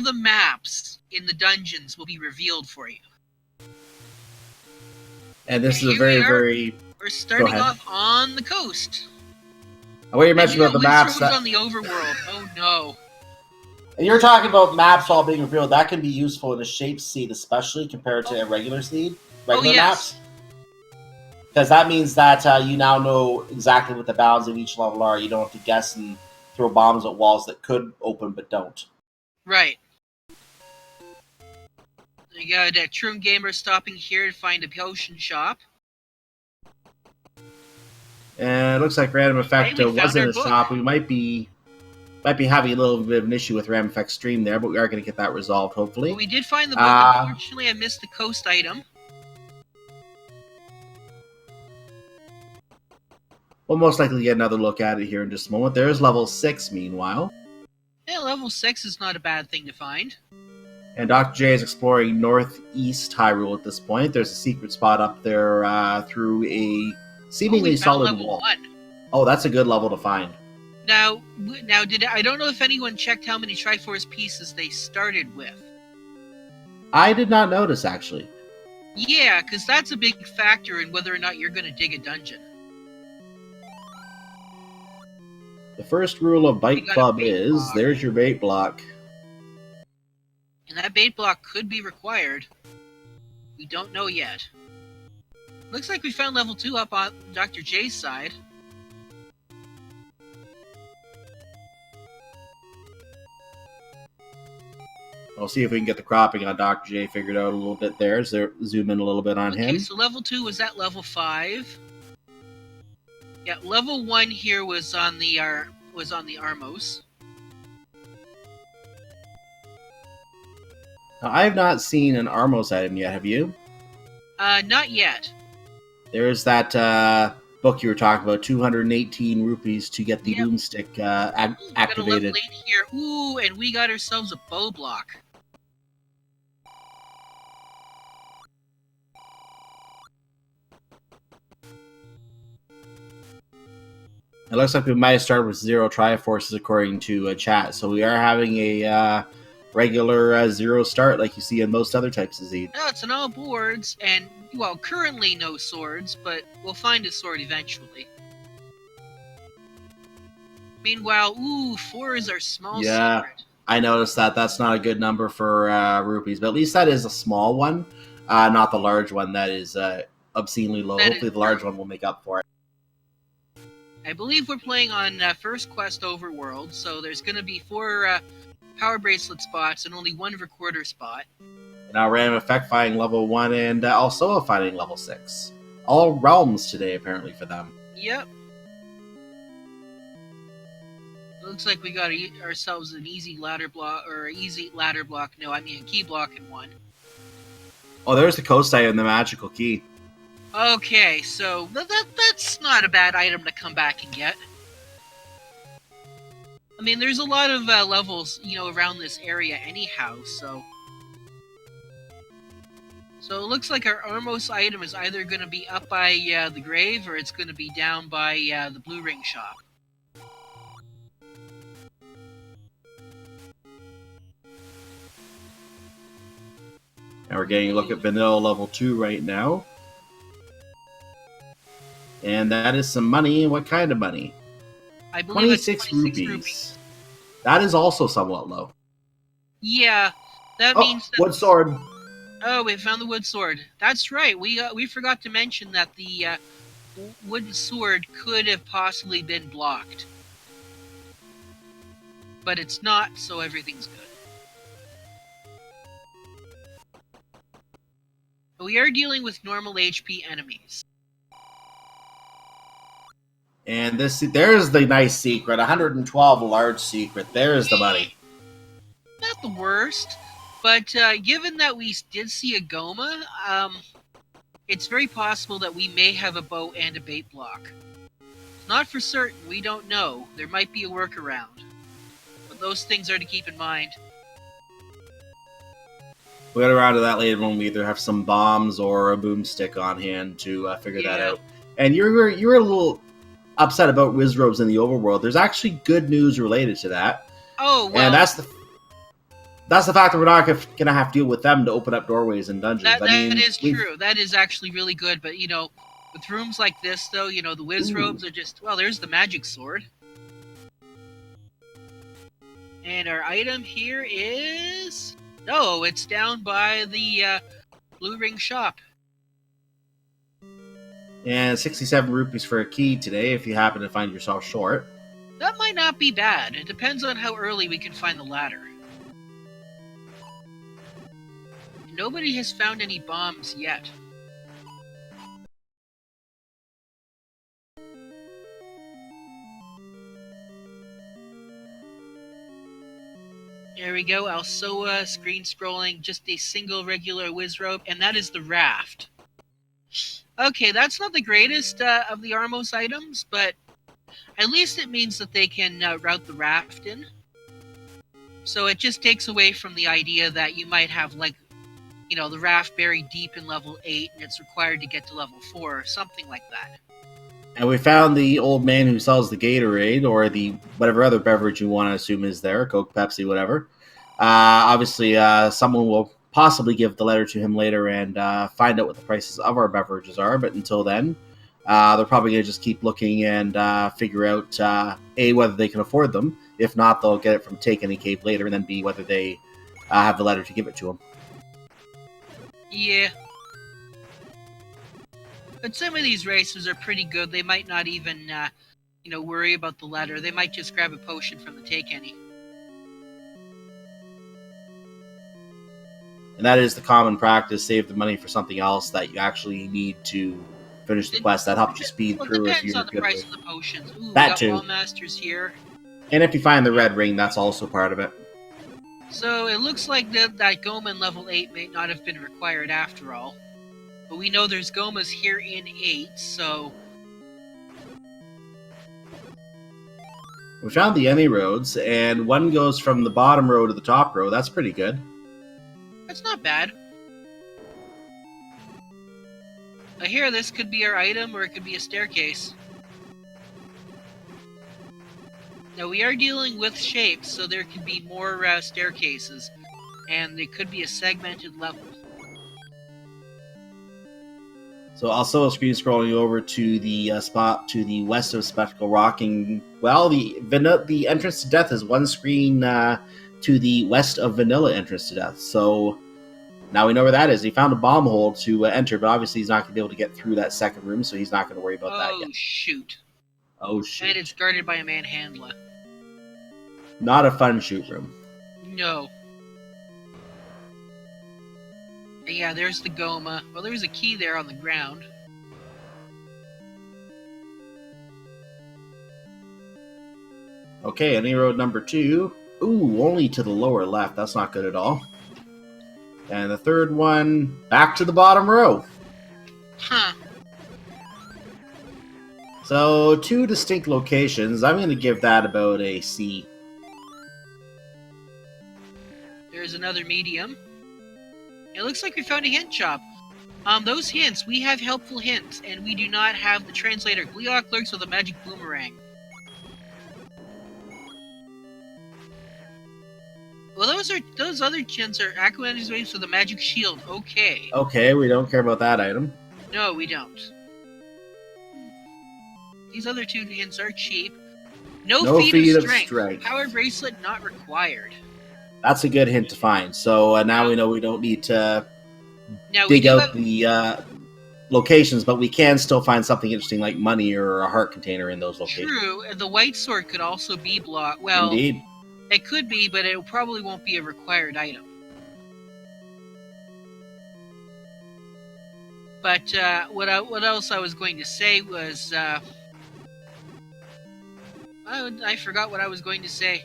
all the maps in the dungeons will be revealed for you. And this is a very, very... We're starting off on the coast. What you mentioned about the maps... That... on the overworld. Oh, no. And you're talking about maps all being revealed. That can be useful in a shape seed, especially compared to a regular seed. Regular maps. Because that means that you now know exactly what the bounds of each level are. You don't have to guess and throw bombs at walls that could open but don't. Right. You got a Trim Gamer stopping here to find a potion shop. And it looks like Random Effect was in a shop. We might be having a little bit of an issue with Random Effect's stream there, but we are going to get that resolved, hopefully. Well, we did find the book. Unfortunately, I missed the coast item. We'll most likely get another look at it here in just a moment. There's level 6, meanwhile. Yeah, level 6 is not a bad thing to find. And Dr. J is exploring northeast Hyrule at this point. There's a secret spot up there through a seemingly solid wall. 1. Oh, that's a good level to find. Now, I don't know if anyone checked how many Triforce pieces they started with. I did not notice, actually. Yeah, because that's a big factor in whether or not you're going to dig a dungeon. The first rule of Bite Club is, there's your bait block. And that bait block could be required. We don't know yet. Looks like we found level 2 up on Dr. J's side. We'll see if we can get the cropping on Dr. J figured out a little bit there. So zoom in a little bit on him. Okay, so level 2 was at level 5. Yeah, level 1 here was on the Armos. Now, I have not seen an Armos item yet, have you? Not yet. There's that book you were talking about, 218 rupees to get the Boomstick activated. Got a level 8 here. Ooh, and we got ourselves a bow block. It looks like we might have started with 0 Triforces according to chat, so we are having a regular 0 start like you see in most other types of Zed. No, it's on all boards, and, well, currently no swords, but we'll find a sword eventually. Meanwhile, 4 is our small secret. I noticed that. That's not a good number for rupees, but at least that is a small one, not the large one that is obscenely low. Hopefully the large one will make up for it. I believe we're playing on First Quest Overworld, so there's going to be 4 Power Bracelet spots and only 1 Recorder spot. Now Random Effect finding level 1 and also finding level 6. All realms today, apparently, for them. Yep. Looks like we got ourselves an easy ladder block, or a key block in 1. Oh, there's the coast item, the magical key. Okay, so that's not a bad item to come back and get. I mean, there's a lot of levels, around this area anyhow, so... So it looks like our Armos item is either going to be up by the grave, or it's going to be down by the Blue Ring shop. Now we're getting a look at Vanilla level 2 right now. And that is some money. What kind of money? I believe 26 rupees. That is also somewhat low. Yeah, that means that... wood sword. Oh, we found the wood sword. That's right. We forgot to mention that the wooden sword could have possibly been blocked. But it's not, so everything's good. But we are dealing with normal HP enemies. And there's the nice secret. 112 large secret. There's the money. Not the worst. But given that we did see a Goma, it's very possible that we may have a bow and a bait block. It's not for certain. We don't know. There might be a workaround. But those things are to keep in mind. We'll get around to that later when we either have some bombs or a boomstick on hand to figure that out. And you were a little upset about Wizrobes in the overworld. There's actually good news related to that. Oh, well... And that's that's the fact that we're not gonna have to deal with them to open up doorways in dungeons. That is true. That is actually really good. But with rooms like this, though, the whiz robes are just there's the magic sword, and our item here is it's down by the blue ring shop. And 67 rupees for a key today if you happen to find yourself short. That might not be bad. It depends on how early we can find the ladder. Nobody has found any bombs yet. There we go, Alsoa, screen scrolling, just a single regular whiz robe, and that is the raft. Okay, that's not the greatest of the Armos items, but at least it means that they can route the raft in. So it just takes away from the idea that you might have, the raft buried deep in level 8 and it's required to get to level 4 or something like that. And we found the old man who sells the Gatorade or the whatever other beverage you want to assume is there, Coke, Pepsi, whatever. Obviously, someone will possibly give the letter to him later and find out what the prices of our beverages are. But until then, they're probably going to just keep looking and figure out, A, whether they can afford them. If not, they'll get it from Take Any Cave later, and then B, whether they have the letter to give it to them. Yeah. But some of these racers are pretty good. They might not even, worry about the letter. They might just grab a potion from the Take Any. And that is the common practice. Save the money for something else that you actually need to finish the quest. That helps you speed through if you're depends on the good price with of the potions. Ooh, that we got too. Wall Masters here. And if you find the red ring, that's also part of it. So it looks like that Goma in level 8 may not have been required after all. But we know there's Gomas here in 8, so... We found the Any roads, and one goes from the bottom row to the top row. That's pretty good. That's not bad. I hear this could be our item, or it could be a staircase. Now, we are dealing with shapes, so there could be more staircases. And it could be a segmented level. So also screen scrolling over to the spot to the west of Spectacle Rocking. Well, the entrance to death is one screen to the west of Vanilla entrance to death. So now we know where that is. He found a bomb hole to enter, but obviously he's not going to be able to get through that second room, so he's not going to worry about that yet. Oh, shoot. And it's guarded by a manhandler. Not a fun shoot room. No. Yeah, there's the Goma. Well, there's a key there on the ground. Okay, Any road number 2. Ooh, only to the lower left. That's not good at all. And the third one, back to the bottom row. Huh. So, 2 distinct locations. I'm going to give that about a C. There's another medium. It looks like we found a hint shop. Those hints, we have helpful hints, and we do not have the translator. Gleeok lurks with a magic boomerang. Well, those other hints are Aquanetti's waves with a magic shield. Okay. Okay, we don't care about that item. No, we don't. These other 2 hints are cheap. No feat of strength. Power bracelet not required. That's a good hint to find. So now we know we don't need to dig out the locations, but we can still find something interesting like money or a heart container in those locations. True, and the white sword could also be blocked. Well, indeed. It could be, but it probably won't be a required item. But what else I was going to say was... I forgot what I was going to say.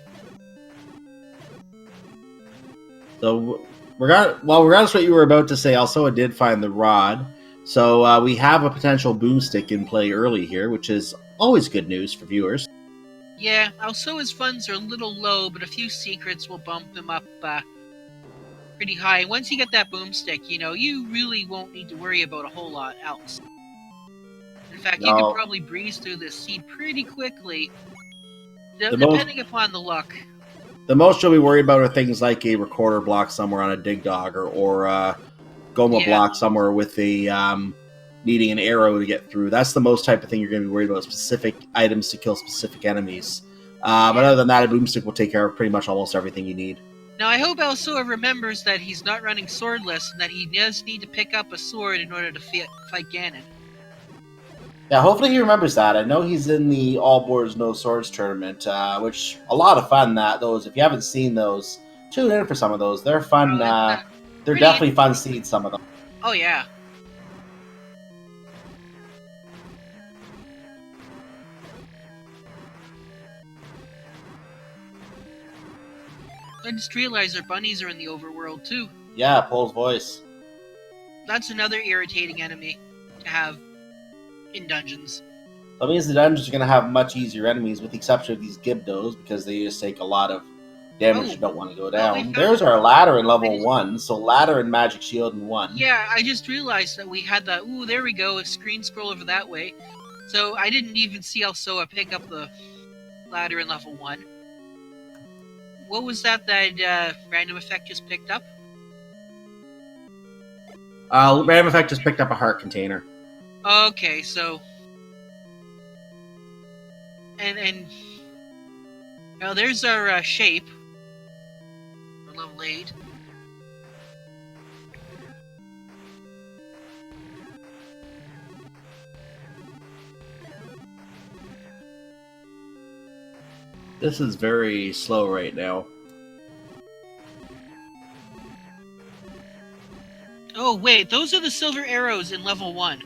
So, regardless of what you were about to say, also I did find the rod. So we have a potential boomstick in play early here, which is always good news for viewers. Yeah, Alsoa's funds are a little low, but a few secrets will bump them up pretty high. Once you get that boomstick, you really won't need to worry about a whole lot else. In fact, you can probably breeze through this seed pretty quickly, depending upon the luck. The most you'll be worried about are things like a recorder block somewhere on a dig dog, or a Goma block somewhere with a needing an arrow to get through. That's the most type of thing you're going to be worried about, specific items to kill specific enemies. But other than that, a Boomstick will take care of pretty much almost everything you need. Now, I hope Elsoa remembers that he's not running swordless and that he does need to pick up a sword in order to fight Ganon. Yeah, hopefully he remembers that. I know he's in the All Boards No Swords tournament, which a lot of fun. Those, if you haven't seen those, tune in for some of those. They're fun. They're definitely fun seeds. Some of them. Oh yeah. I just realized our bunnies are in the overworld too. Yeah, Pole's voice. That's another irritating enemy to have in dungeons. That means the dungeons are going to have much easier enemies, with the exception of these Gibdos, because they just take a lot of damage and don't want to go down. There's our ladder in level 1, so ladder and magic shield in 1. Yeah, I just realized that we had that. Ooh, there we go, a screen scroll over that way. So I didn't even see Elsoa pick up the ladder in level 1. What was that random effect just picked up? Random effect just picked up a heart container. Okay, so... And now there's our shape. We're level 8. This is very slow right now. Oh, wait, those are the silver arrows in level 1.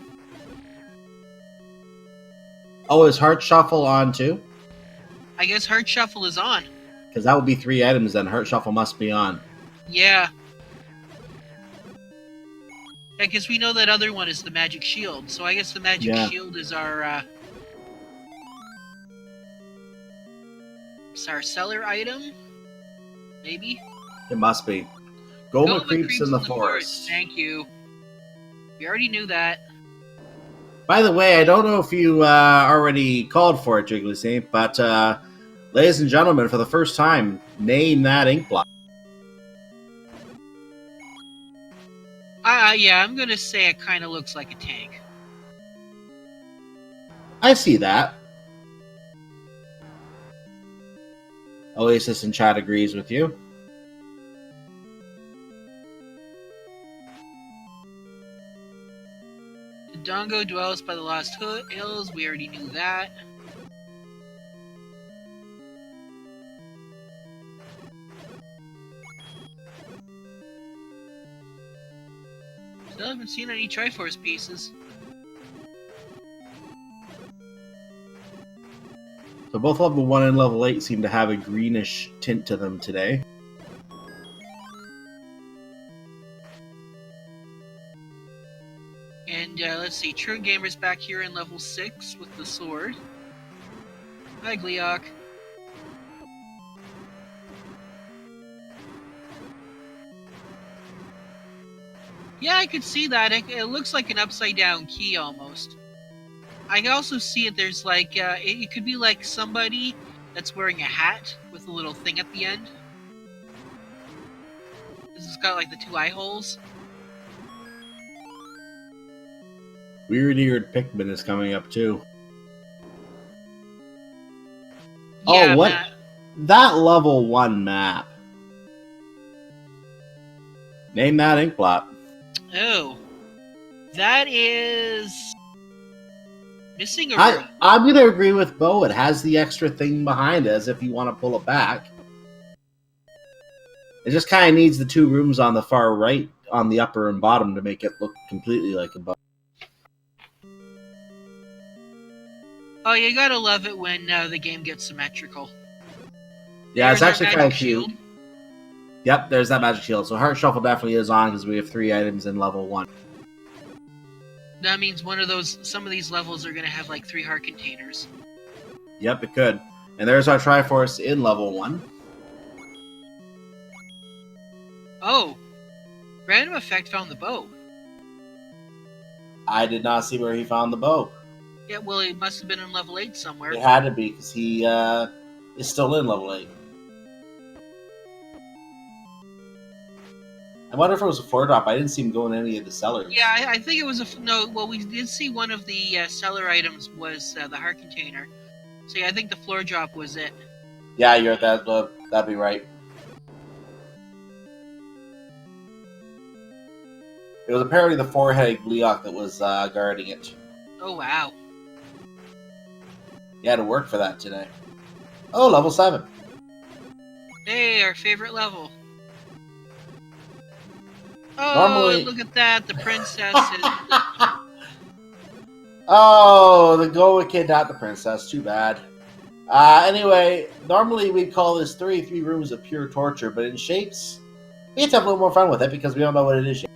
Oh, is Heart Shuffle on too? I guess Heart Shuffle is on. Because that would be 3 items, then Heart Shuffle must be on. Yeah. Yeah, because we know that other one is the Magic Shield, so I guess the Magic Shield is our seller item? Maybe? It must be. Goma creeps in the forest. Thank you. We already knew that. By the way, I don't know if you already called for it, Jiggly Saint, but ladies and gentlemen, for the first time, name that ink block. Yeah, I'm gonna say it kind of looks like a tank. I see that. Oasis in chat agrees with you. Dongo dwells by the Lost Hills. We already knew that. Still haven't seen any Triforce pieces. So both level 1 and level 8 seem to have a greenish tint to them today. And let's see, True Gamer's back here in level 6 with the sword. Hi, Gleok. Yeah, I could see that. It looks like an upside down key almost. I can also see it. There's like, it could be like somebody that's wearing a hat with a little thing at the end. This has got like the 2 eye holes. Weird-eared Pikmin is coming up too. Yeah, oh, what? That level 1 map. Name that ink blot. Oh. That is... missing a room. I'm going to agree with Bo. It has the extra thing behind it, as if you want to pull it back. It just kind of needs the 2 rooms on the far right, on the upper and bottom, to make it look completely like a bow. Oh, you gotta love it when the game gets symmetrical. Yeah, it's actually kind of cute. Shield. Yep, there's that magic shield. So Heart Shuffle definitely is on because we have 3 items in level 1. That means some of these levels are gonna have like 3 heart containers. Yep, it could. And there's our Triforce in level 1. Oh! Random Effect found the bow. I did not see where he found the bow. Yeah, well, it must have been in level 8 somewhere. It had to be, because he is still in level 8. I wonder if it was a floor drop. I didn't see him go in any of the cellars. Yeah, I think it was no. Well, we did see one of the cellar items was the heart container. So yeah, I think the floor drop was it. Yeah, you're that. That'd be right. It was apparently the four-headed Gleeok that was guarding it. Oh wow. You had to work for that today. Oh, level 7. Hey, our favorite level. Oh, Normally- look at that! The princess is. Oh, the Goa kid, not the princess. Too bad. Anyway, normally we call this 33 rooms of pure torture, but in shapes, we get to have a little more fun with it because we don't know what it is yet.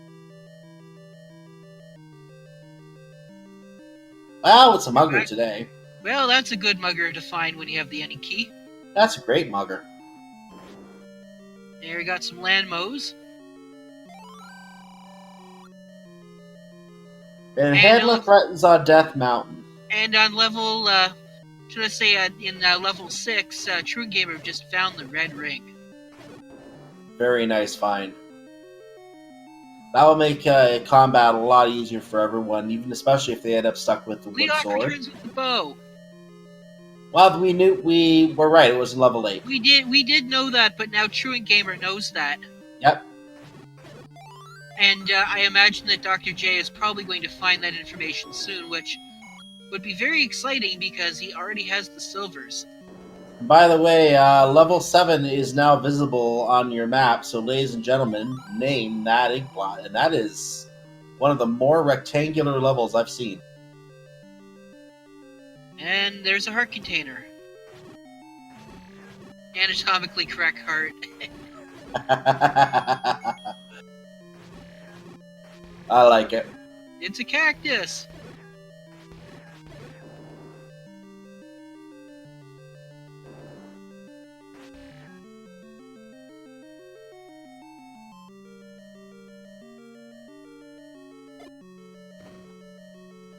Well, it's a mugger today. Well, that's a good mugger to find when you have the any key. That's a great mugger. There we got some land mows. And Headless threatens on Death Mountain. And on level, should I say, in level 6, True Gamer just found the red ring. Very nice find. That will make combat a lot easier for everyone, even especially if they end up stuck with the wood Leoc sword. returns with the bow. Well, we were right. It was level 8. We did know that, but now Truant Gamer knows that. Yep. And I imagine that Dr. J is probably going to find that information soon, which would be very exciting because he already has the silvers. By the way, level 7 is now visible on your map, so ladies and gentlemen, name that ink blot, and that is one of the more rectangular levels I've seen. And there's a heart container. Anatomically correct heart. I like it. It's a cactus.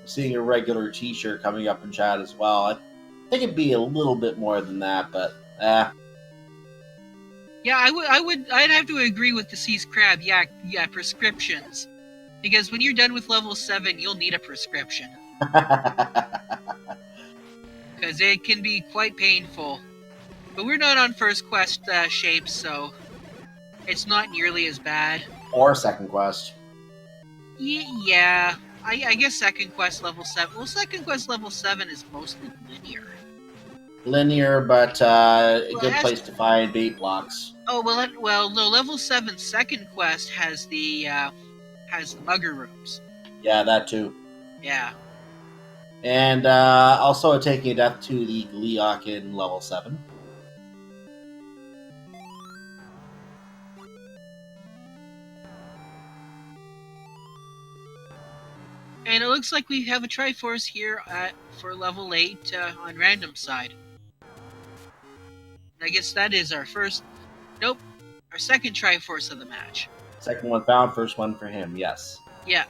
Seeing a regular t-shirt coming up in chat as well. I think it'd be a little bit more than that, but Yeah, I'd have to agree with Deceased Crab. Yeah, prescriptions. Because when you're done with level 7, you'll need a prescription. Because it can be quite painful. But we're not on first quest shape, so it's not nearly as bad. Or second quest. Yeah, I guess second quest level 7. Well, second quest level 7 is mostly linear. Linear, but a Well, good place to find bait blocks. Oh well, no. Level 7 second quest has the mugger rooms. Yeah, that too. Yeah. And also taking a death to the Gleeok in level 7. And it looks like we have a Triforce here for level 8 on random side. I guess that is our first... Nope. Our second Triforce of the match. Second one found, first one for him, yes. Yeah.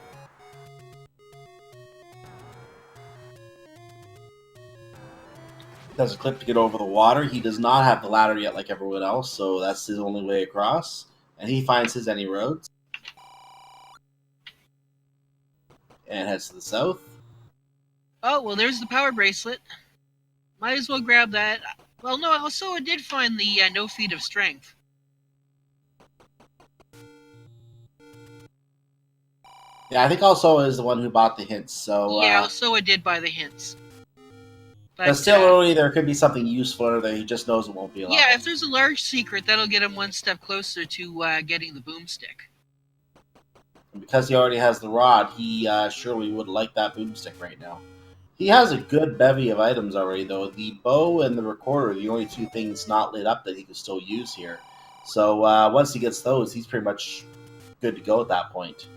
Does a clip to get over the water. He does not have the ladder yet like everyone else, so that's his only way across. And he finds his any roads. And heads to the south. Oh, well, there's the power bracelet. Might as well grab that. Well, no, also I did find the no feat of strength. Yeah, I think also is the one who bought the hints, so... Yeah, also I did buy the hints. But still, early, there could be something useful in there. He just knows it won't be a lot. Yeah, if there's a large secret, that'll get him one step closer to getting the boomstick. Because he already has the rod, he surely would like that boomstick right now. He has a good bevy of items already, though. The bow and the recorder are the only two things not lit up that he can still use here. So once he gets those, he's pretty much good to go at that point.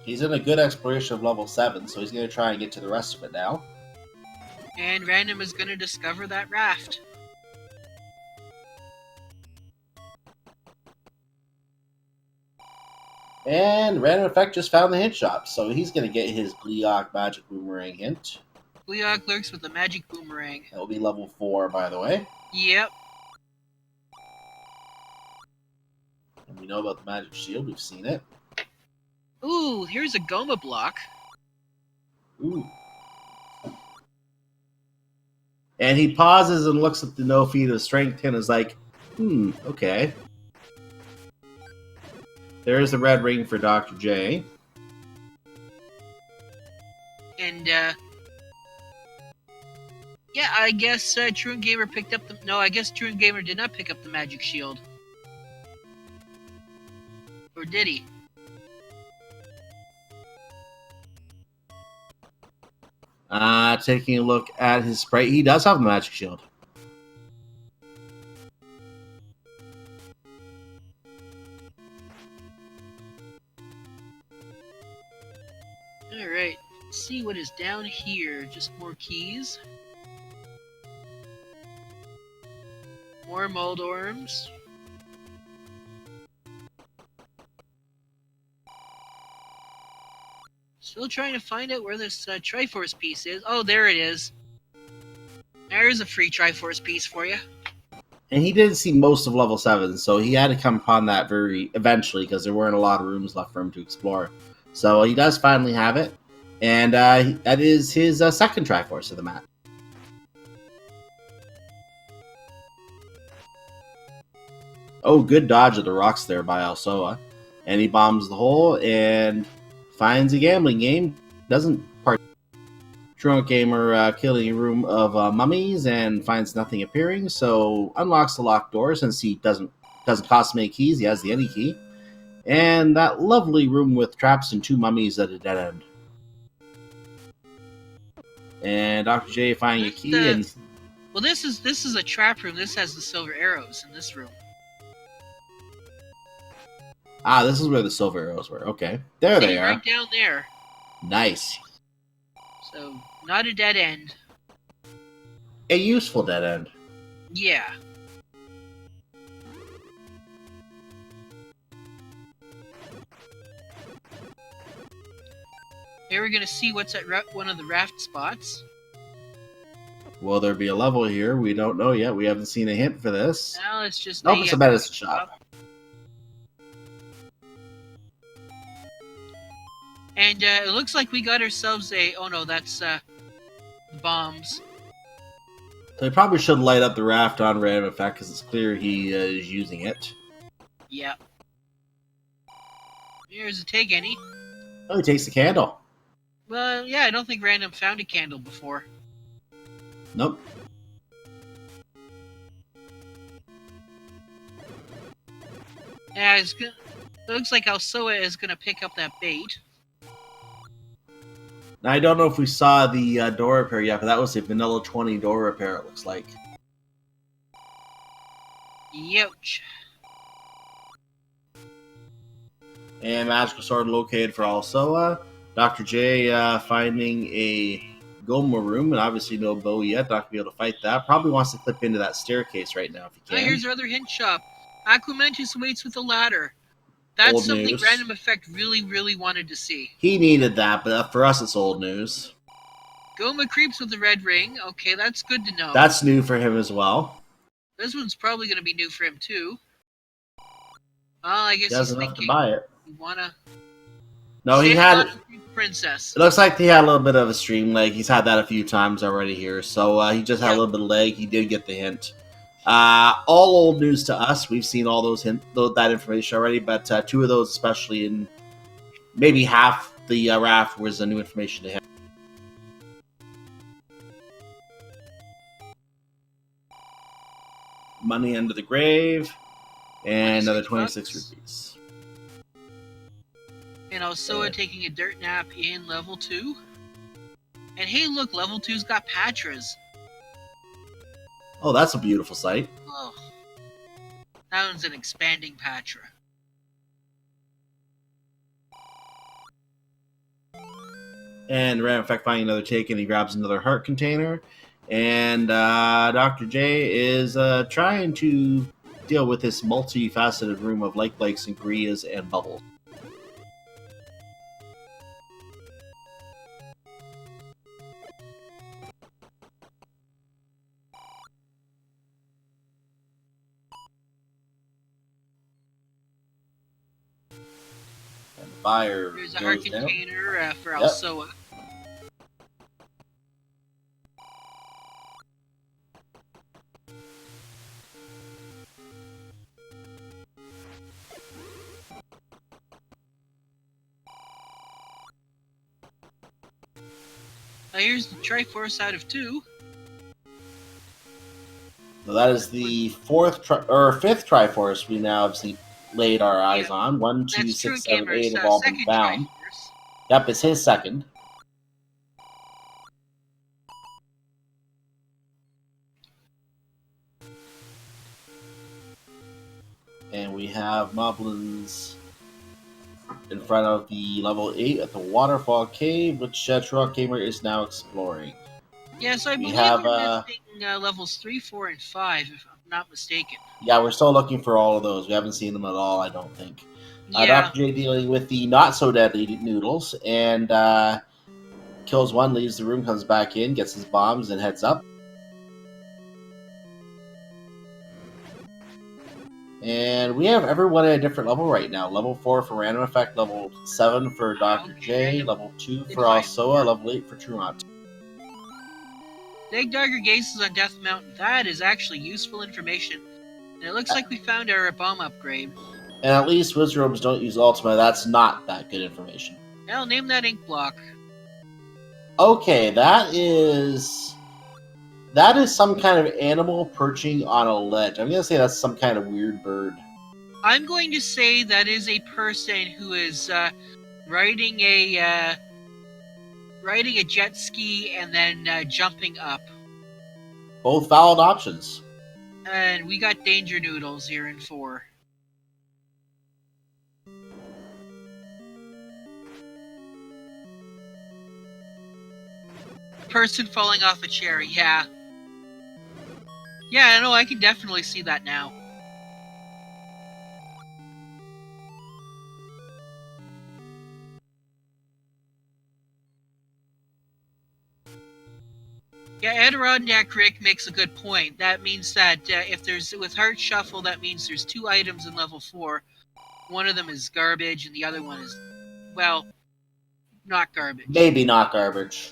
He's in a good exploration of level 7, so he's going to try and get to the rest of it now. And Random is going to discover that raft. And Random Effect just found the hint shop, so he's going to get his Gleeok Magic Boomerang hint. Gleeok lurks with the magic boomerang. That will be level 4, by the way. Yep. And we know about the Magic Shield. We've seen it. Ooh, here's a Goma block. Ooh. And he pauses and looks at the no feat of strength and is like, okay. There's the red ring for Dr. J. And, yeah, I guess Truant Gamer picked up the... No, I guess Truant Gamer did not pick up the magic shield. Or did he? Taking a look at his sprite, he does have the magic shield. Alright, let's see what is down here. Just more keys. More Moldorms. Still trying to find out where this Triforce piece is. Oh, there it is. There's a free Triforce piece for you. And he did see most of level 7, so he had to come upon that very eventually because there weren't a lot of rooms left for him to explore. So he does finally have it, and that is his second Triforce of the map. Oh, good dodge of the rocks there by Alsoa. And he bombs the hole and finds a gambling game. Doesn't part. Truant Gamer killing a room of mummies and finds nothing appearing, so unlocks the locked door since he doesn't cost him any keys. He has the any key. And that lovely room with traps and 2 mummies at a dead end. And Dr. J finding a key and... Well, this is a trap room. This has the silver arrows in this room. Ah, this is where the silver arrows were. Okay. There they are. Right down there. Nice. So, not a dead end. A useful dead end. Yeah. Here we're gonna see what's at one of the raft spots. Will there be a level here? We don't know yet. We haven't seen a hint for this. Now it's just... Nope, it's a medicine shop. And it looks like we got ourselves a... Oh no, that's bombs. So he probably should light up the raft on Random Effect because it's clear he is using it. Yep. Here's a take any. Oh, he takes the candle. Well, yeah, I don't think Random found a candle before. Nope. Yeah, it looks like Alsoa is gonna pick up that bait. Now, I don't know if we saw the door repair yet, but that was a vanilla 20 door repair, it looks like. Youch. And magical sword located for Alsoa. Dr. J finding a Goma room, and obviously no bow yet. Not going to be able to fight that. Probably wants to clip into that staircase right now if he can. Here's our other hint shop. Aquamantis waits with a ladder. That's Old something news. Random Effect really, really wanted to see. He needed that, but for us it's old news. Goma creeps with the red ring. Okay, that's good to know. That's new for him as well. This one's probably going to be new for him too. Well, I guess He has he's enough to thinking. buy it. You wanna? No, he Save had... on the Princess. It looks like he had a little bit of a stream lag. He's had that a few times already here, so he just had a little bit of lag. He did get the hint. All old news to us. We've seen all that information already, but 2 of those, especially in maybe half the raft, was new information to him. Money under the grave, and another 26 rupees. And Alsoa taking a dirt nap in level 2. And hey, look, level 2's got Patras. Oh, that's a beautiful sight. Oh, that one's an expanding Patra. And Random Effect finding another take, and he grabs another heart container. And Dr. J is trying to deal with this multifaceted room of like, sangrias, and bubbles. fire There's a heart goes down. container for Yep. Alsoa. Here's the Triforce out of 2. So that is the fifth Triforce we now have laid our eyes on. 1, 2, That's True 6, 7, Gamer's 8 have all been second found. Triforce. Yep, it's his second. And we have Moblins in front of the level 8 at the Waterfall Cave, which True Gamer is now exploring. Yeah, so I We believe have, we're missing levels 3, 4, and 5, if I'm not mistaken. Yeah, we're still looking for all of those. We haven't seen them at all, I don't think. Yeah. Dr. J dealing with the not-so-deadly noodles, and kills one, leaves the room, comes back in, gets his bombs, and heads up. And we have everyone at a different level right now. Level 4 for Random Effect, level 7 for Dr. J, level 2 for Alsoa, level 8 for Trumont. Egg Dagger gazes on Death Mountain. That is actually useful information. And it looks like we found our bomb upgrade. And at least Wizrobes don't use Ultima. That's not that good information. I'll name that ink block. Okay, that is some kind of animal perching on a ledge. I'm going to say that's some kind of weird bird. I'm going to say that is a person who is riding a jet ski and then jumping up. Both valid options. And we got Danger Noodles here in 4. A person falling off a chair, yeah. Yeah, no, I can definitely see that now. Yeah, Adirondack Rick makes a good point. That means that if there's with Heart Shuffle, that means there's 2 items in level 4. One of them is garbage, and the other one is, well, not garbage. Maybe not garbage.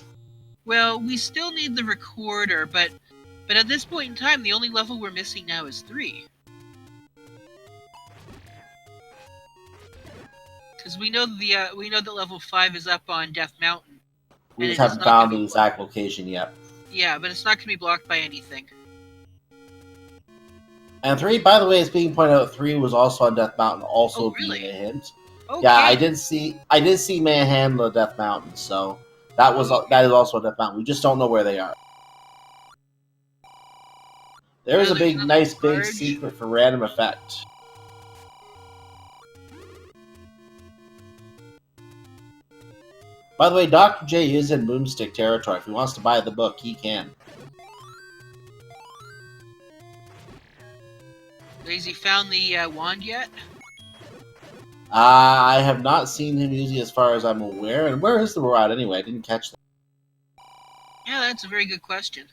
Well, we still need the recorder, but at this point in time, the only level we're missing now is 3. Because we know that level 5 is up on Death Mountain. We just haven't found the exact location yet. Yeah, but it's not going to be blocked by anything. And 3, by the way, is being pointed out. 3 was also on Death Mountain, also being a hint. Okay. Yeah, I did see Manhandle at Death Mountain, so that is also on Death Mountain. We just don't know where they are. There's a nice big secret for Random Effect. By the way, Dr. J is in Boomstick territory. If he wants to buy the book, he can. Has he found the wand yet? I have not seen him use it as far as I'm aware. And where is the rod anyway? I didn't catch that. Yeah, that's a very good question.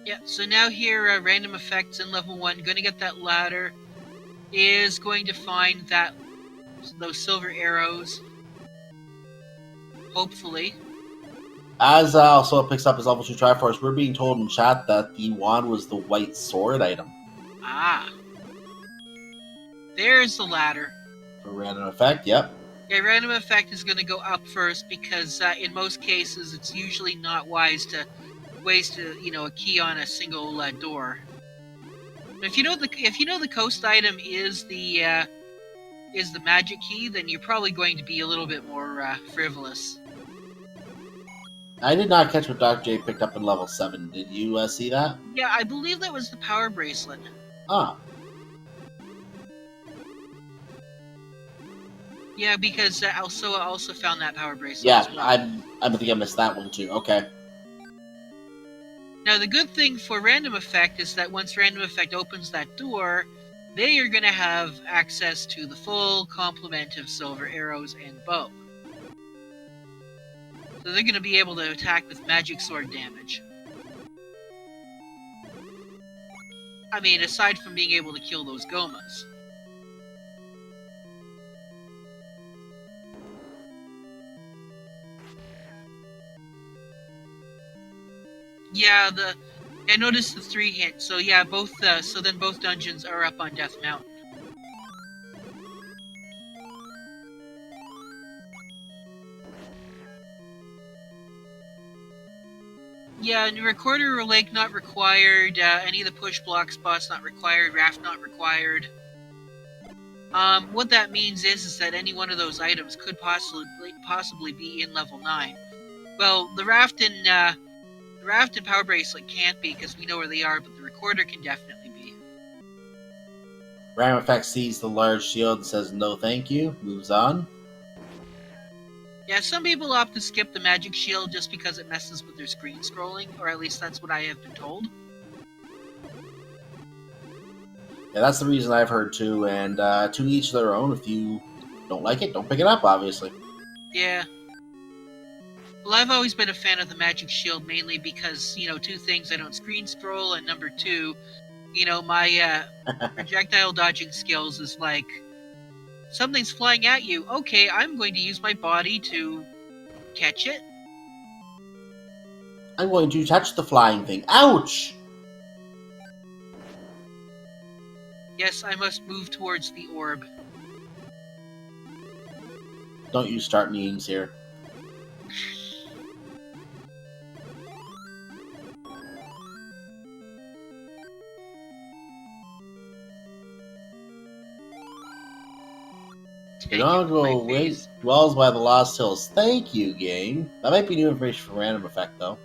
Yeah, so now here, Random Effects in level 1, going to get that ladder, is going to find those silver arrows, hopefully. As also picks up his level 2 Triforce, we're being told in chat that the wand was the white sword item. Ah. There's the ladder. For Random Effect, yep. Yeah, Random Effect is going to go up first because in most cases it's usually not wise to waste a key on a single door. If you know the coast item is the magic key, then you're probably going to be a little bit more frivolous. I did not catch what Dr. J picked up in level 7. Did you see that? Yeah, I believe that was the power bracelet. Ah. Yeah, because Alsoa also found that power bracelet. Yeah, as well. I think I missed that one too. Okay. Now, the good thing for Random Effect is that once Random Effect opens that door, they are going to have access to the full complement of silver arrows and bow. So they're going to be able to attack with magic sword damage. I mean, aside from being able to kill those Gomas. Yeah, I noticed the 3 hints. So yeah, so then both dungeons are up on Death Mountain. Yeah, Recorder or Lake not required, any of the push block spots not required, raft not required. What that means is that any one of those items could possibly be in level 9. Well, the raft and Power Bracelet can't be because we know where they are, but the Recorder can definitely be. Ram Effect sees the large shield and says no thank you, moves on. Yeah, some people opt to skip the magic shield just because it messes with their screen scrolling, or at least that's what I have been told. Yeah, that's the reason I've heard too, and to each their own. If you don't like it, don't pick it up, obviously. Yeah. Well, I've always been a fan of the magic shield mainly because, 2 things, I don't screen scroll, and number 2, my projectile dodging skills is like, something's flying at you. Okay, I'm going to use my body to catch it. I'm going to touch the flying thing. Ouch! Yes, I must move towards the orb. Don't you start memes here. Inauguro dwells by the Lost Hills. Thank you, game. That might be new information for Random Effect, though.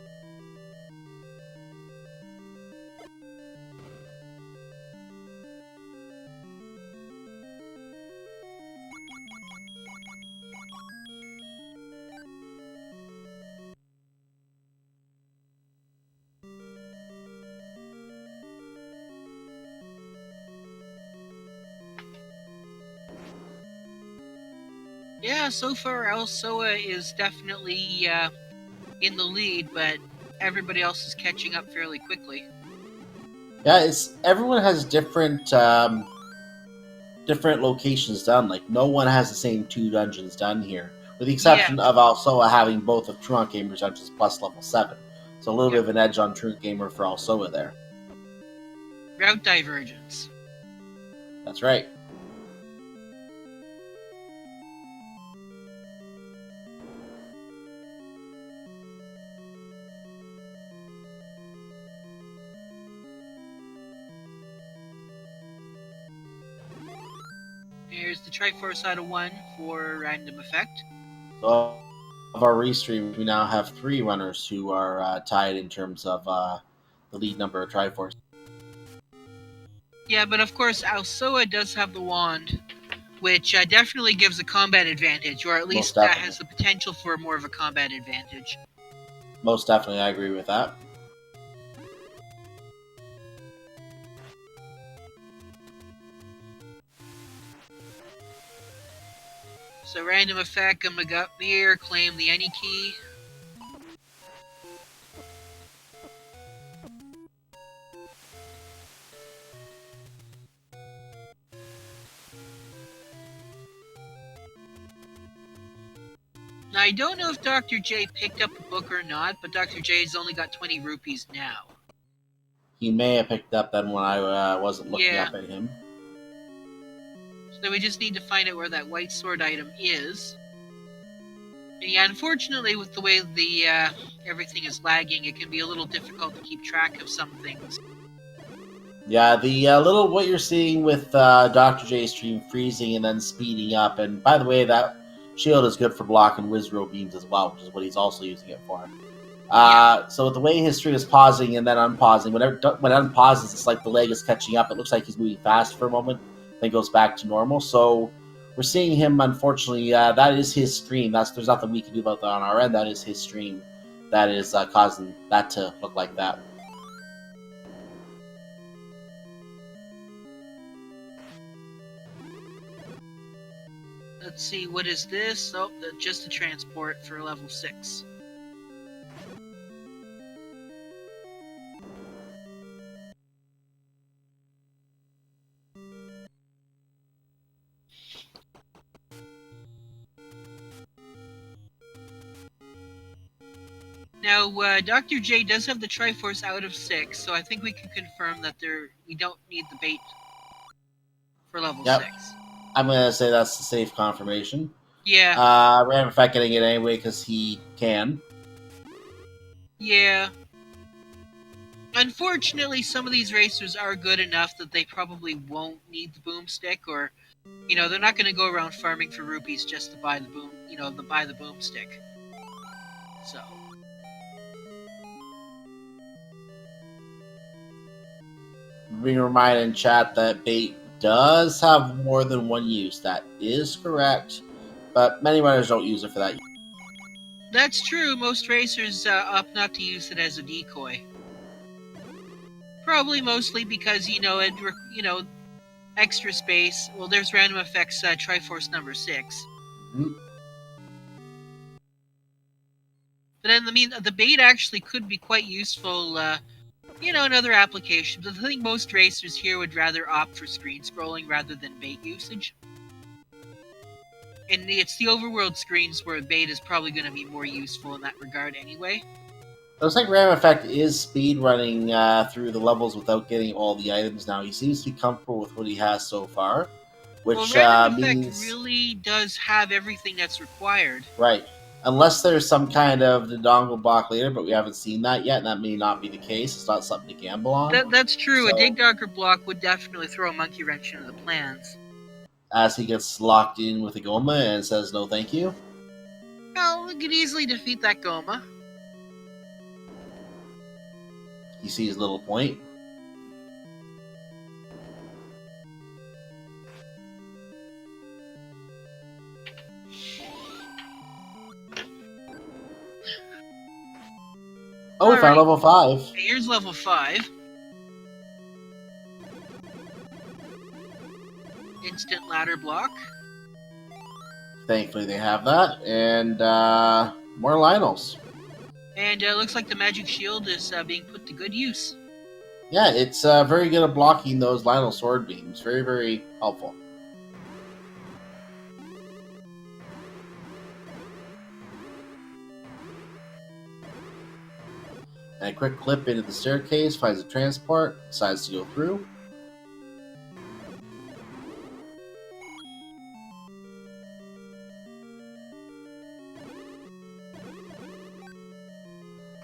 Yeah, so far Alsoa is definitely in the lead, but everybody else is catching up fairly quickly. Yeah, everyone has different locations done. Like, no one has the same 2 dungeons done here, with the exception of Alsoa having both of Truant Gamer's dungeons plus level 7. So a little bit of an edge on Truant Gamer for Alsoa there. Route divergence. That's right. Here's the Triforce out of 1 for Random Effect. So, of our restream, we now have 3 runners who are tied in terms of the lead number of Triforce. Yeah, but of course, Alsoa does have the wand, which definitely gives a combat advantage, or at least has the potential for more of a combat advantage. Most definitely, I agree with that. So Random Effect and Magutmir claim the Any Key. Now, I don't know if Dr. J picked up the book or not, but Dr. J's only got 20 rupees now. He may have picked up then when I wasn't looking up at him. So we just need to find out where that white sword item is. And yeah, unfortunately, with the way the everything is lagging, it can be a little difficult to keep track of some things. Yeah, the little what you're seeing with Dr. J stream freezing and then speeding up, and by the way, that shield is good for blocking Wizro beams as well, which is what he's also using it for. So with the way his stream is pausing and then unpausing, when it unpauses, it's like the leg is catching up. It looks like he's moving fast for a moment, then goes back to normal. So we're seeing him, unfortunately, that is his stream. There's nothing we can do about that on our end. That is his stream that is causing that to look like that. Let's see, what is this? Oh, just a transport for level 6. Now, Dr. J does have the Triforce out of 6, so I think we can confirm that we don't need the bait for level 6. I'm going to say that's the safe confirmation. Yeah. Random Effect getting it anyway because he can. Yeah. Unfortunately, some of these racers are good enough that they probably won't need the Boomstick, or, they're not going to go around farming for rupees just to buy the Boomstick. So. Being reminded in chat that bait does have more than one use. That is correct, but many riders don't use it for that. That's true. Most racers opt not to use it as a decoy. Probably mostly because extra space. Well, there's Random Effects Triforce number 6. Mm-hmm. But then, the bait actually could be quite useful, in other applications. But I think most racers here would rather opt for screen scrolling rather than bait usage. And it's the overworld screens where bait is probably going to be more useful in that regard anyway. Looks like Random Effect is speed running through the levels without getting all the items now. He seems to be comfortable with what he has so far, which Random Effect means really does have everything that's required. Right. Unless there's some kind of the dongle block later, but we haven't seen that yet, and that may not be the case. It's not something to gamble on. That's true. So, a Dig Dogger block would definitely throw a monkey wrench into the plans. As he gets locked in with a Goma and says no thank you. Well, we could easily defeat that Goma. He sees little point. Oh, we found level 5. Here's level 5. Instant ladder block. Thankfully they have that. And more Lionels. And it looks like the magic shield is being put to good use. Yeah, it's very good at blocking those Lionel sword beams. Very, very helpful. And a quick clip into the staircase, finds a transport, decides to go through.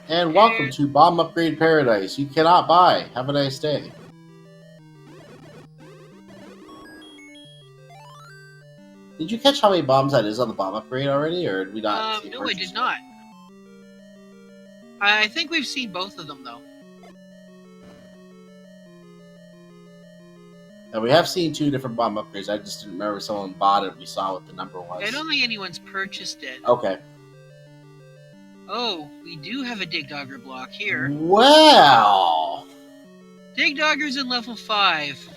And welcome to Bomb Upgrade Paradise. You cannot buy. Have a nice day. Did you catch how many bombs that is on the bomb upgrade already, or did we not? No, I did not. I think we've seen both of them, though. And we have seen 2 different bomb upgrades. I just didn't remember if someone bought it. We saw what the number was. I don't think anyone's purchased it. Okay. Oh, we do have a Dig Dogger block here. Wow! Dig Dogger's in level 5.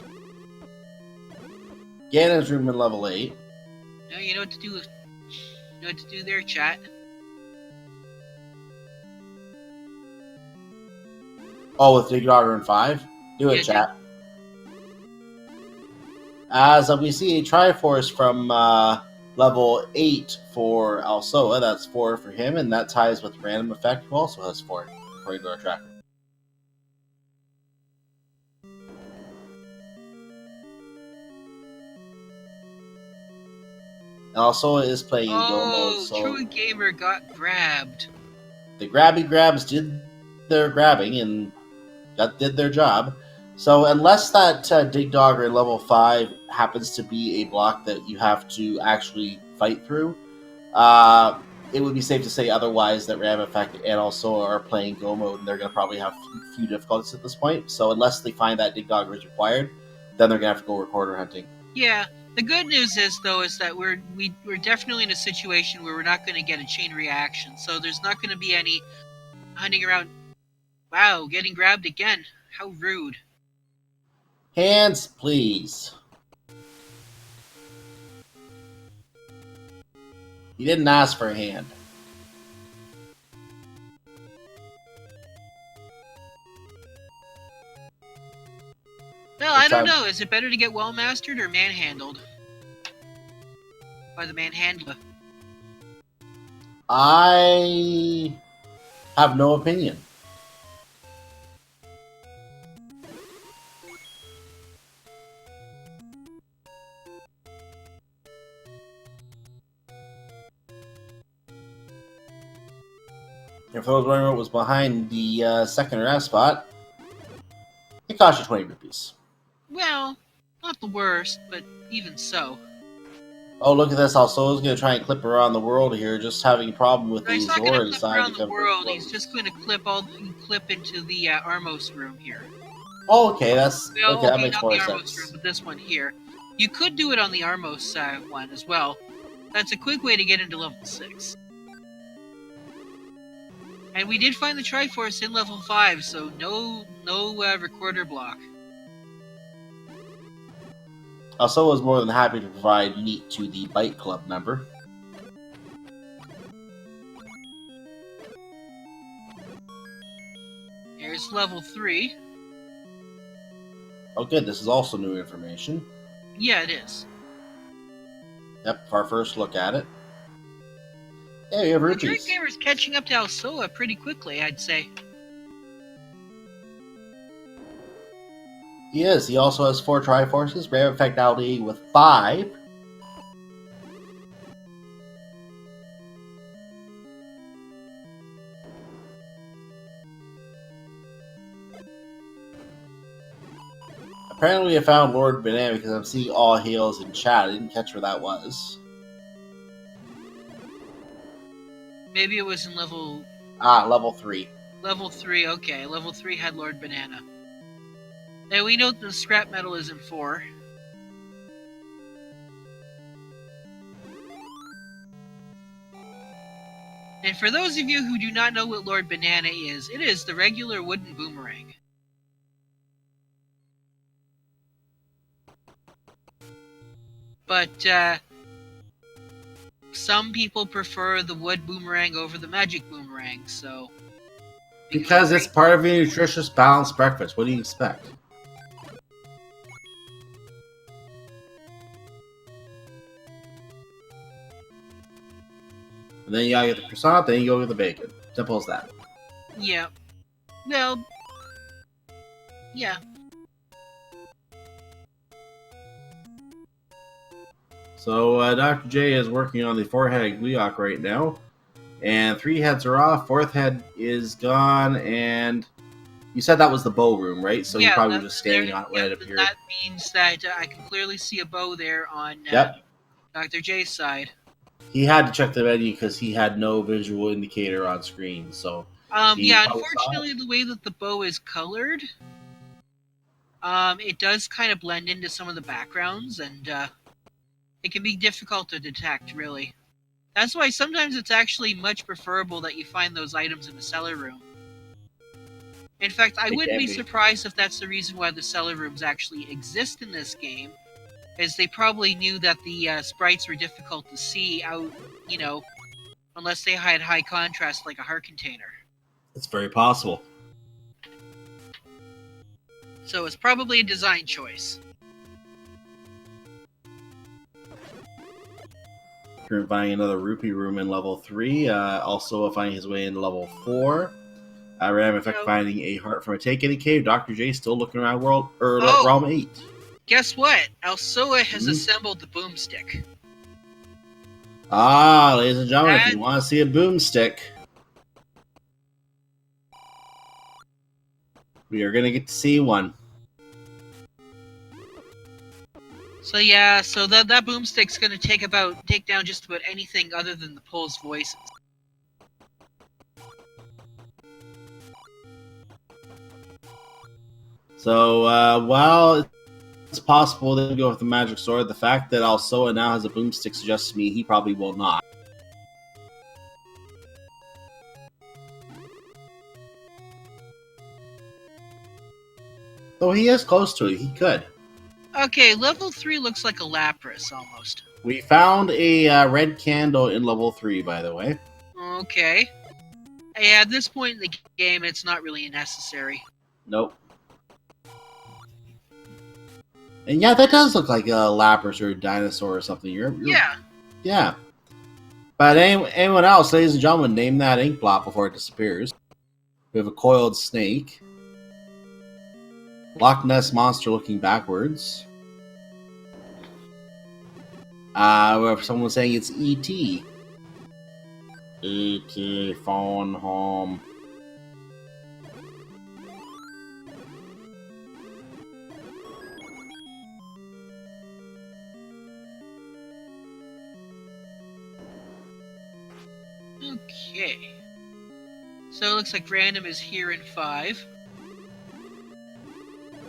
Ganon's room in level 8. Now you know what to do. You know what to do there, chat. Oh, with Dig Dogger in 5? Do it, Yeah, chat. As we see a Triforce from level 8 for Alsoa. That's 4 for him, and that ties with Random Effect, who also has 4, according to our tracker. Alsoa is playing in Go mode, so True Gamer got grabbed. the Grabby Grabs did their grabbing and did their job. So unless that Dig Dogger level 5 happens to be a block that you have to actually fight through, it would be safe to say otherwise that Ram Effect and also are playing Go mode, and they're going to probably have a few difficulties at this point. So unless they find that Dig Dogger is required, then they're going to have to go recorder hunting. Yeah. The good news is, though, is that we're definitely in a situation where we're not going to get a chain reaction. So there's not going to be any hunting around. Wow, getting grabbed again. How rude. Hands, please. You didn't ask for a hand. Well, I don't know. Is it better to get well mastered or manhandled by the manhandler? I have no opinion. And for those wondering what was behind the second or F spot, it cost you 20 rupees. Well, not the worst, but even so. Oh, look at this. Also, he's going to try and clip around the world here, just having a problem with No, he's the not going Zora to clip deciding around to the come world. very He's close. just going to clip into the Armos room here. Oh, okay, Well, that okay, makes not more the Armos sense. room, but this one here. You could do it on the Armos one as well. That's a quick way to get into level 6. And we did find the Triforce in level 5, so no recorder block. Also, was more than happy to provide meat to the Bike Club member. Here's level 3. Oh, good. This is also new information. Yeah, it is. Yep, our first look at it. Yeah, we have The Drink rupees. Gamer's catching up to Alsoa pretty quickly, I'd say. He is. He also has 4 Triforces, rare effectality with 5. Apparently, I found Lord Banana because I'm seeing all hails in chat. I didn't catch where that was. Maybe it was in level Level 3. Level 3, okay. Level 3 had Lord Banana. And we know that the scrap metal is in 4. And for those of you who do not know what Lord Banana is, it is the regular wooden boomerang. But, some people prefer the wood boomerang over the magic boomerang, so... Because it's part of a nutritious, balanced breakfast. What do you expect? And then you gotta get the croissant, then you go get the bacon. Simple as that. Yeah. Well... Yeah. So Dr. J is working on the 4-headed Gleeok right now. And 3 heads are off, 4th head is gone, and you said that was the bow room, right? So he probably was just standing on it when it appeared. That means that I can clearly see a bow there on Dr. J's side. He had to check the menu because he had no visual indicator on screen, so... unfortunately, the way that the bow is colored, it does kind of blend into some of the backgrounds, and it can be difficult to detect, really. That's why sometimes it's actually much preferable that you find those items in the cellar room. In fact, I wouldn't be surprised if that's the reason why the cellar rooms actually exist in this game, is they probably knew that the sprites were difficult to see out, unless they had high contrast like a heart container. It's very possible. So it's probably a design choice. Finding another rupee room in level 3. Also finding his way into level 4. Random effect finding a heart from a take any cave. Dr. J still looking around realm 8. Guess what? Alsoa has assembled the boomstick. Ladies and gentlemen, if you want to see a boomstick, we are going to get to see one. So yeah, that boomstick's gonna take down just about anything other than the Pole's voices. So while it's possible they go with the magic sword, the fact that Alsoa now has a boomstick suggests to me he probably will not. Though he is close to it, he could. Okay, level 3 looks like a Lapras, almost. We found a red candle in level 3, by the way. Okay. Yeah, at this point in the game, it's not really necessary. Nope. And yeah, that does look like a Lapras or a dinosaur or something. Yeah. Yeah. But anyone else, ladies and gentlemen, name that ink blot before it disappears. We have a coiled snake. Loch Ness monster looking backwards. We have someone saying it's E.T. E.T. phone home. Okay. So it looks like random is here in 5.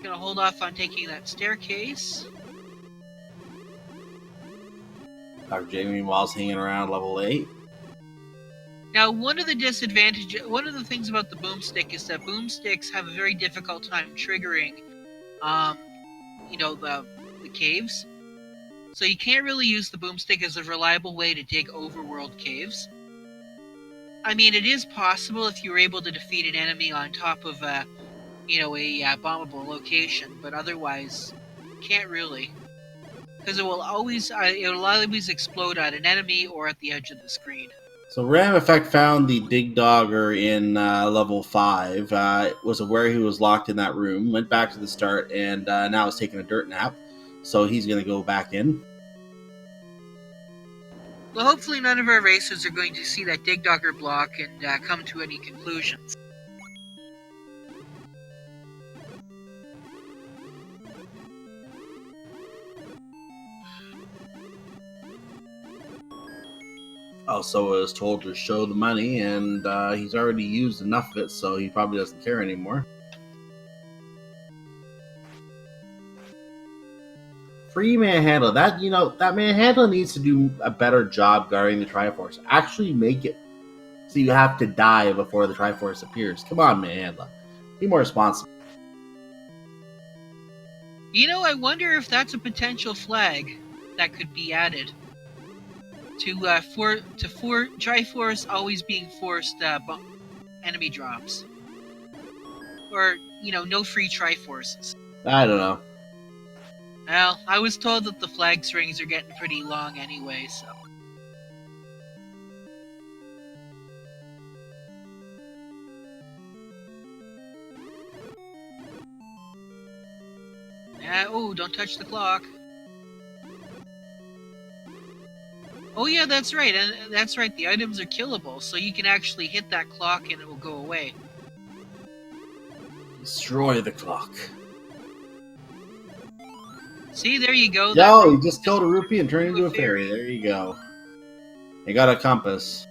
Gonna hold off on taking that staircase. Dr. Jamie Wall's hanging around level 8. Now, one of the things about the boomstick is that boomsticks have a very difficult time triggering, the caves. So you can't really use the boomstick as a reliable way to dig overworld caves. I mean, it is possible if you were able to defeat an enemy on top of a bombable location, but otherwise, can't really, because it will always explode at an enemy or at the edge of the screen. So Ram Effect found the Dig Dogger in level 5. Was aware he was locked in that room, went back to the start, and now is taking a dirt nap. So he's going to go back in. Well, hopefully none of our racers are going to see that Dig Dogger block and come to any conclusions. Also was told to show the money, and he's already used enough of it, so he probably doesn't care anymore. Free manhandle. That manhandle needs to do a better job guarding the Triforce. Actually make it so you have to die before the Triforce appears. Come on, manhandle. Be more responsible. I wonder if that's a potential flag that could be added to Triforce always being forced enemy drops, or no free Triforces. I don't know. Well, I was told that the flag strings are getting pretty long anyway, so. Oh, don't touch the clock. Oh yeah, that's right, and that's right, the items are killable, so you can actually hit that clock and it will go away. Destroy the clock. See, there you go. Yo, you just killed a rupee and turned into a fairy. There you go. You got a compass.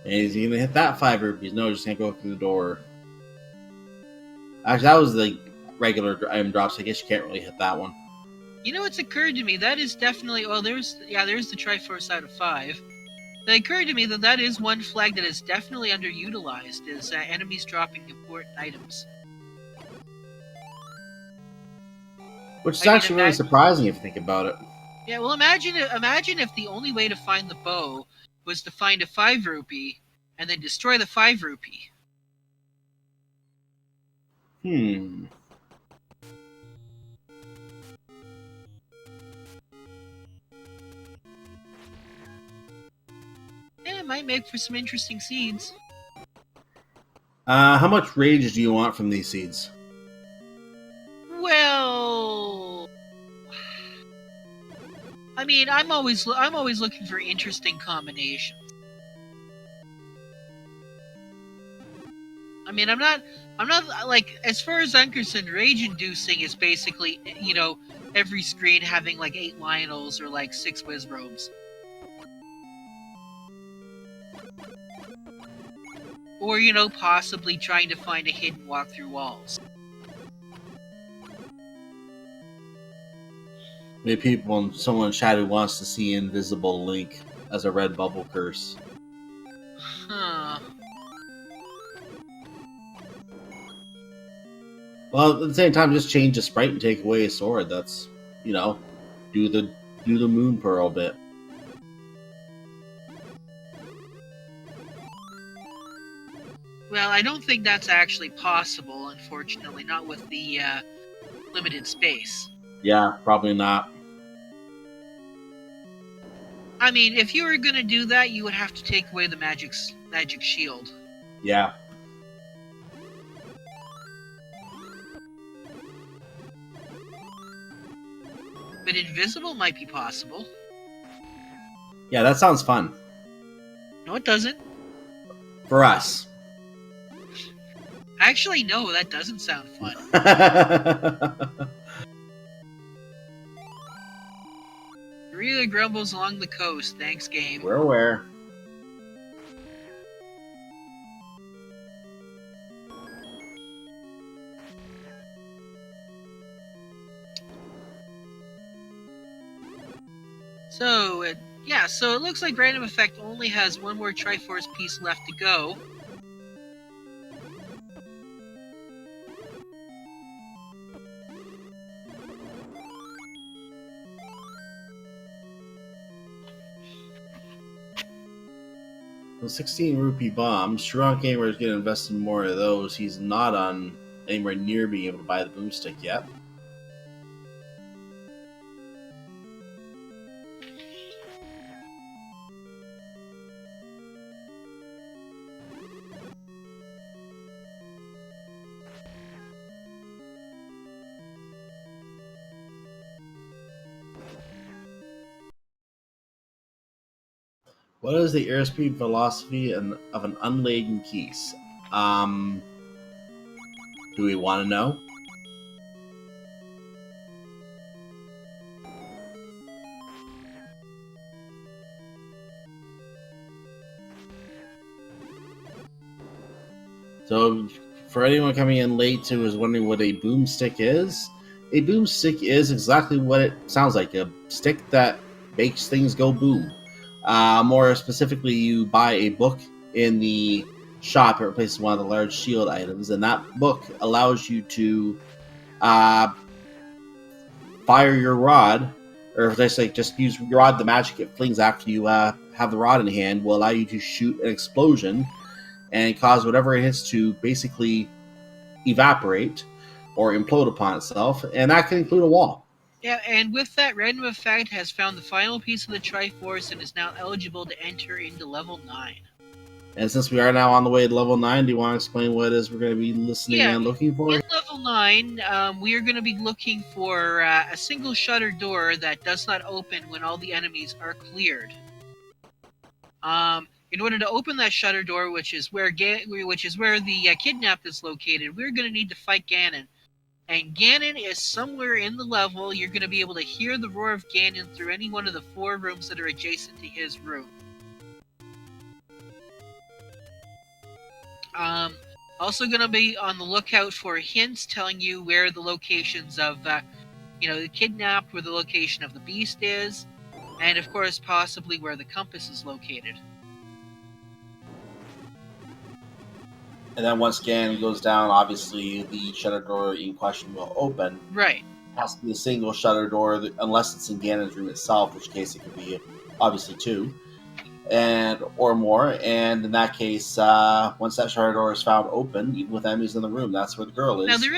And he's gonna hit that 5 rupees. No, just can't go through the door. Actually, that was the regular item drops. I guess you can't really hit that one. It's occurred to me that is definitely. Well, there's the Triforce out of 5. It occurred to me that is one flag that is definitely underutilized, is enemies dropping important items. Which is actually really surprising if you think about it. Yeah, well, imagine if the only way to find the bow was to find a 5 rupee and then destroy the 5 rupee. Yeah, it might make for some interesting seeds. How much rage do you want from these seeds? Well, I mean, I'm always looking for interesting combinations. I mean, I'm not like, as far as I'm concerned, rage-inducing is basically, every screen having like 8 Lionels or like 6 Wizrobes. Or, possibly trying to find a hidden walk through walls. Maybe someone in chat who wants to see Invisible Link as a red bubble curse. Huh. Well, at the same time, just change the sprite and take away a sword. That's, do the moon pearl bit. Well, I don't think that's actually possible, unfortunately, not with the limited space. Yeah, probably not. I mean, if you were going to do that, you would have to take away the magic shield. Yeah. But invisible might be possible. Yeah, that sounds fun. No, it doesn't. For us. Actually, no, that doesn't sound fun. Gorilla grumbles along the coast. Thanks, game. We're aware. So, so it looks like Random Effect only has one more Triforce piece left to go. The 16 rupee bombs. Shrunk Gamer is going to invest in more of those. He's not on anywhere near being able to buy the Boomstick yet. What is the airspeed velocity of an unladen piece? Do we want to know? So, for anyone coming in late who is wondering what a boomstick is exactly what it sounds like, a stick that makes things go boom. More specifically, you buy a book in the shop. It replaces one of the large shield items, and that book allows you to fire your rod, or if I say just use your rod, the magic it flings after you have the rod in hand will allow you to shoot an explosion and cause whatever it hits to basically evaporate or implode upon itself, and that can include a wall. Yeah, and with that, Random Effect has found the final piece of the Triforce and is now eligible to enter into level 9. And since we are now on the way to level 9, do you want to explain what it is we're going to be listening and looking for? In level 9, we are going to be looking for a single shutter door that does not open when all the enemies are cleared. In order to open that shutter door, which is where the kidnap is located, we're going to need to fight Ganon. And Ganon is somewhere in the level. You're going to be able to hear the roar of Ganon through any one of the 4 rooms that are adjacent to his room. Also going to be on the lookout for hints telling you where the locations of, the kidnapped, where the location of the beast is, and of course possibly where the compass is located. And then once Ganon goes down, obviously the shutter door in question will open. Right. It has to be a single shutter door, unless it's in Ganon's room itself, in which case it could be obviously 2 or more. And in that case, once that shutter door is found open, even with enemies in the room, that's where the girl is. Now there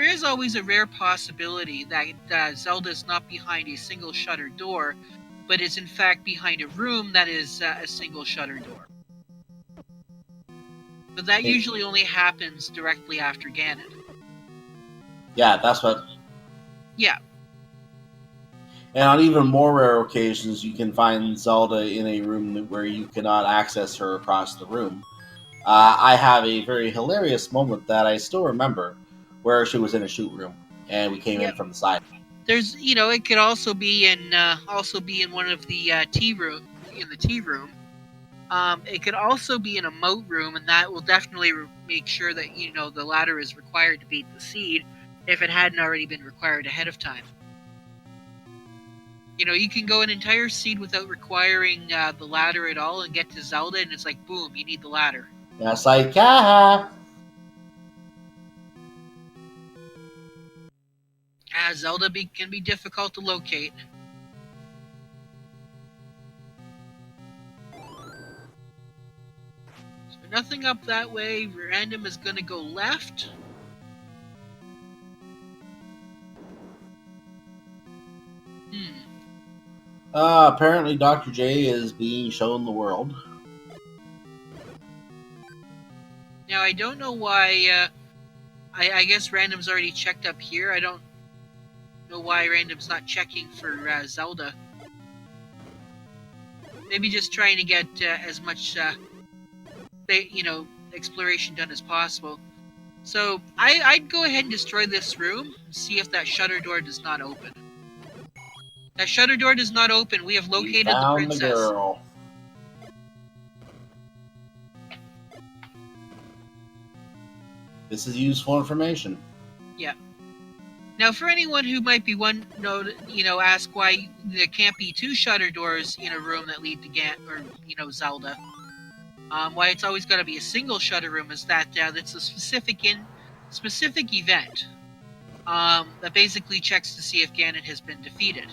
is always a rare possibility that Zelda is not behind a single shutter door, but is in fact behind a room that is a single shutter door. But that usually only happens directly after Ganon. Yeah, that's what... Yeah. And on even more rare occasions, you can find Zelda in a room where you cannot access her across the room. I have a very hilarious moment that I still remember, where she was in a shoot room, and we came in from the side. There's, it could also be in one of the tea room, in the tea room. It could also be in a moat room, and that will definitely make sure that, the ladder is required to beat the seed, if it hadn't already been required ahead of time. You can go an entire seed without requiring the ladder at all and get to Zelda, and it's like, boom, you need the ladder. Yeah, it's like, Zelda can be difficult to locate. So nothing up that way. Random is going to go left. Apparently, Dr. J is being shown the world. Now, I don't know why. I guess Random's already checked up here. I don't know why Random's not checking for Zelda. Maybe just trying to get as much, exploration done as possible. So I'd go ahead and destroy this room and see if that shutter door does not open. That shutter door does not open. We have located the princess. The girl. This is useful information. Yeah. Now, for anyone who might be ask why there can't be two shutter doors in a room that lead to Zelda. Why it's always got to be a single shutter room is that that's a specific event that basically checks to see if Ganon has been defeated.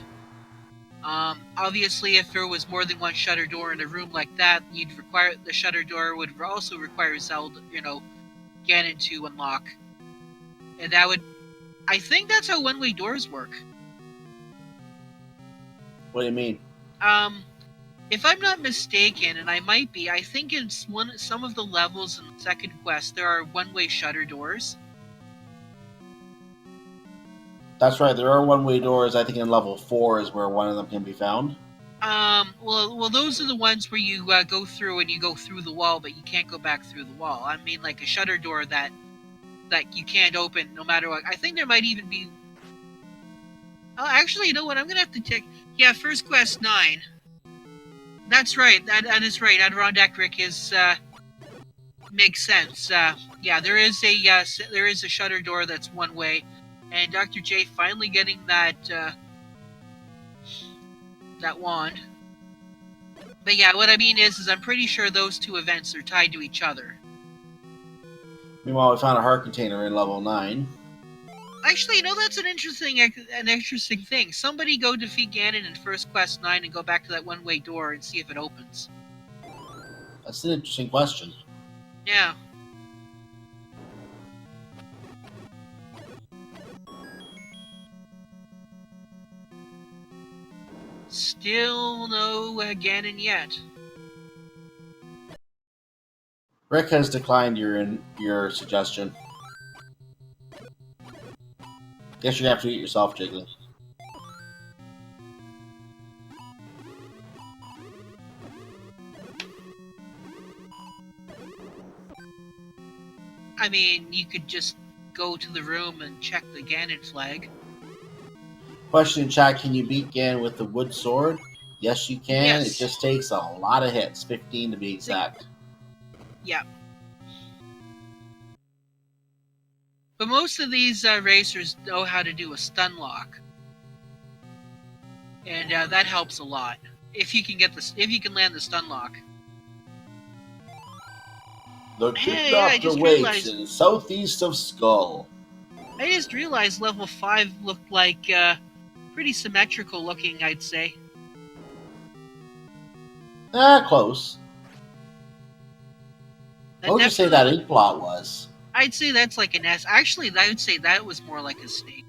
Obviously, if there was more than one shutter door in a room like that, the shutter door would also require Zelda, Ganon to unlock, and I think that's how one-way doors work. What do you mean? If I'm not mistaken, and I might be, I think in some of the levels in the second quest there are one-way shutter doors. That's right. There are one-way doors. I think in level 4 is where one of them can be found. Well, those are the ones where you go through and you go through the wall, but you can't go back through the wall. I mean, like a shutter door that you can't open no matter what. I think there might even be. Oh, actually, you know what? I'm gonna have to check. Yeah, First Quest 9. That's right. That is right. Adirondack Rick is makes sense. Yeah, there is a shutter door that's one way, and Dr. J finally getting that wand. But yeah, what I mean is I'm pretty sure those two events are tied to each other. Meanwhile, we found a heart container in level 9. Actually, that's an interesting thing. Somebody go defeat Ganon in First Quest 9 and go back to that one-way door and see if it opens. That's an interesting question. Yeah. Still no Ganon yet. Rick has declined your suggestion. Guess you're gonna have to eat yourself, Jiggly. I mean, you could just go to the room and check the Ganon flag. Question in chat, can you beat Ganon with the wood sword? Yes, you can. Yes. It just takes a lot of hits, 15 to be exact. Yeah. But most of these racers know how to do a stun lock. And that helps a lot. If you can land the stun lock. The Kidnapper waits in southeast of Skull. I just realized level 5 looked like pretty symmetrical looking, I'd say. Close. What would you say that ink plot was? I'd say that's like an S. Actually, I would say that was more like a snake.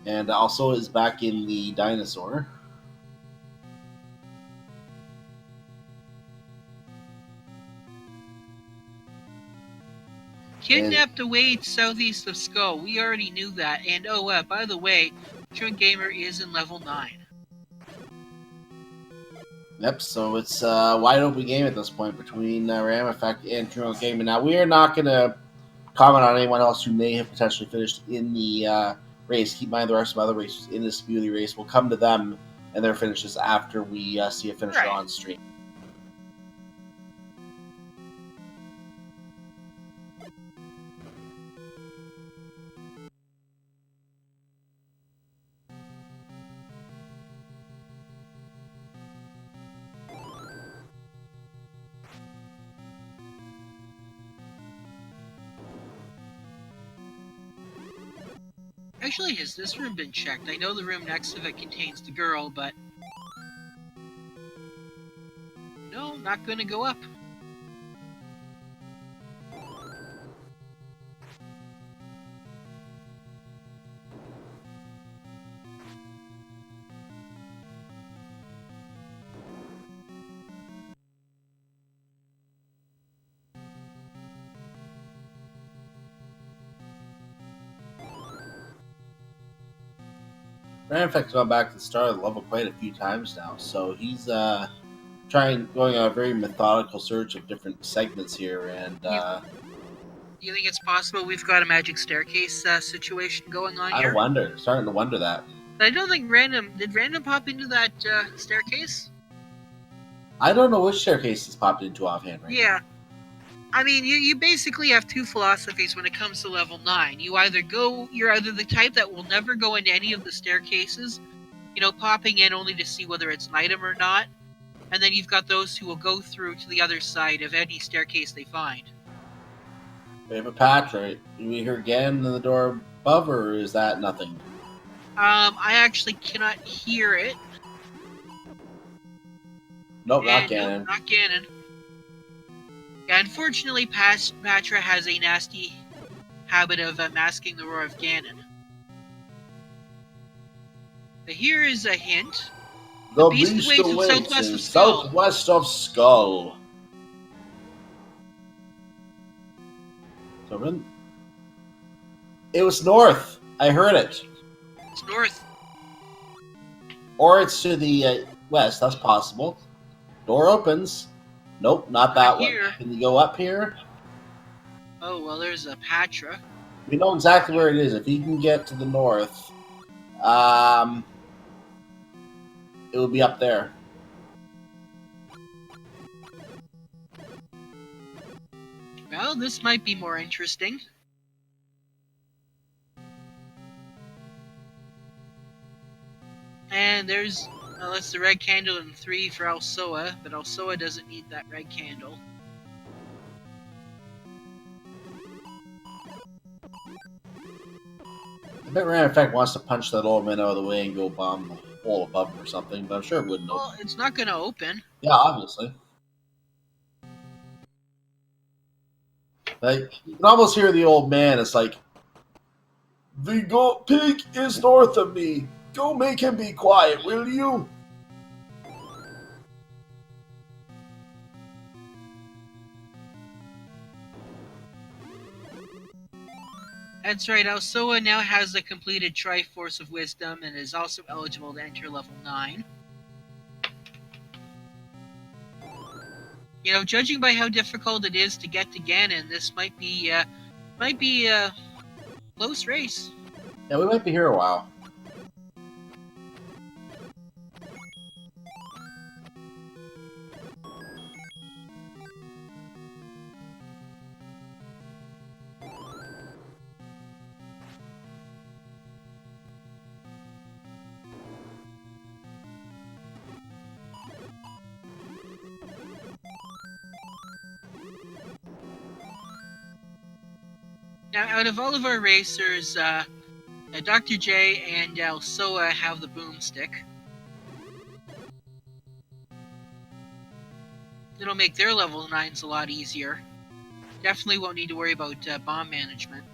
And also is back in the dinosaur. Kidnapped awaits southeast of Skull. We already knew that. And by the way, Truant Gamer is in level 9. Yep, so it's a wide open game at this point between Ram Effect and Truant Gamer. Now, we are not going to comment on anyone else who may have potentially finished in the race. Keep in mind there are some other races in this beauty race. We'll come to them and their finishes after we see a finisher on stream. Actually, has this room been checked? I know the room next to it contains the girl, but... No, not gonna go up. Ranfek's gone back to the start of the level quite a few times now, so he's going on a very methodical search of different segments here, and You think it's possible we've got a magic staircase situation going on I here? wonder, starting to wonder that. I don't think did Random pop into that staircase? I don't know which staircase he's popped into offhand right Yeah. now. I mean, you basically have two philosophies when it comes to level 9. You're either the type that will never go into any of the staircases, popping in only to see whether it's an item or not, and then you've got those who will go through to the other side of any staircase they find. We have a patch, right? Do we hear Ganon in the door above, or is that nothing? I actually cannot hear it. Nope, not Nope, Ganon. not Ganon. Yeah, unfortunately, Patra has a nasty habit of masking the roar of Ganon. But here is a hint. The beast beast awaits in awaits southwest in of Skull. southwest of Skull. So it was north. I heard it. It's north. Or it's to the west. That's possible. Door opens. Nope, not that one. Here. Can you go up here? Oh, well, there's a Patra. We know exactly where it is. If he can get to the north, it would be up there. Well, this might be more interesting. And that's the red candle and 3 for Alsoa, but Alsoa doesn't need that red candle. I bet Rand Effect wants to punch that old man out of the way and go bomb the hole above him or something, but I'm sure it wouldn't Well, open. it's not going to open. Yeah, obviously. Like, you can almost hear the old man. It's like, the gold pig is north of me. Go make him be quiet, will you? That's right, Alsoa now has the completed Triforce of Wisdom and is also eligible to enter level 9. Judging by how difficult it is to get to Ganon, this might be a close race. Yeah, we might be here a while. Now, out of all of our racers, Dr. J and Alsoa have the Boomstick. It'll make their level 9s a lot easier. Definitely won't need to worry about bomb management.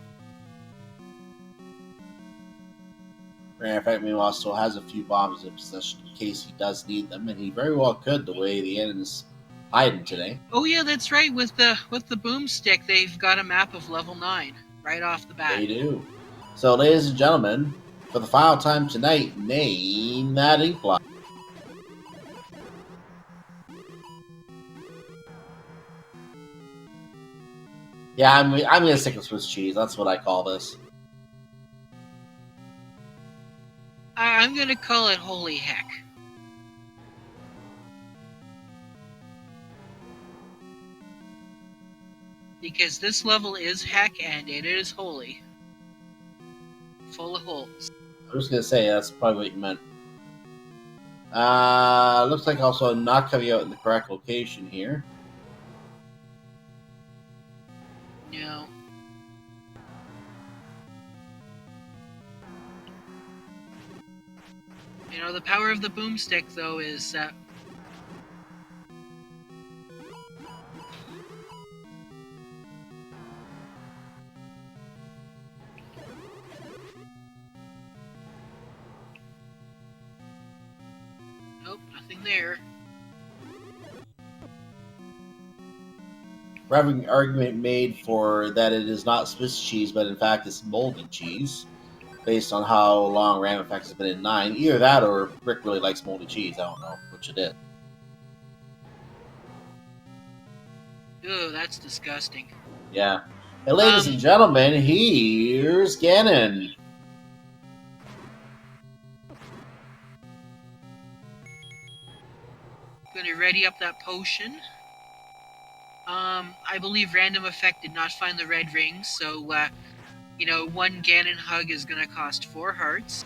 Rand Effect, meanwhile, still has a few bombs in possession in case he does need them, and he very well could, the way the enemy's hiding today. Oh yeah, that's right. With the Boomstick, they've got a map of level 9 right off the bat. They do. So, ladies and gentlemen, for the final time tonight, name that ink block. Yeah, I'm gonna stick with Swiss cheese. That's what I call this. I'm gonna call it Holy Heck. Because this level is heck and it is holy. Full of holes. I was going to say, that's probably what you meant. Looks like also not coming out in the correct location here. No. You know, the power of the boomstick, though, is nope, nothing there. We're having an argument made for that it is not Swiss cheese, but in fact it's moldy cheese, based on how long Ram Effect has been in 9. Either that or Rick really likes moldy cheese. I don't know which it is. Ew, that's disgusting. Yeah. And ladies and gentlemen, here's Ganon. Gonna ready up that potion. I believe Random Effect did not find the red ring, so, you know, one Ganon hug is gonna cost 4 hearts.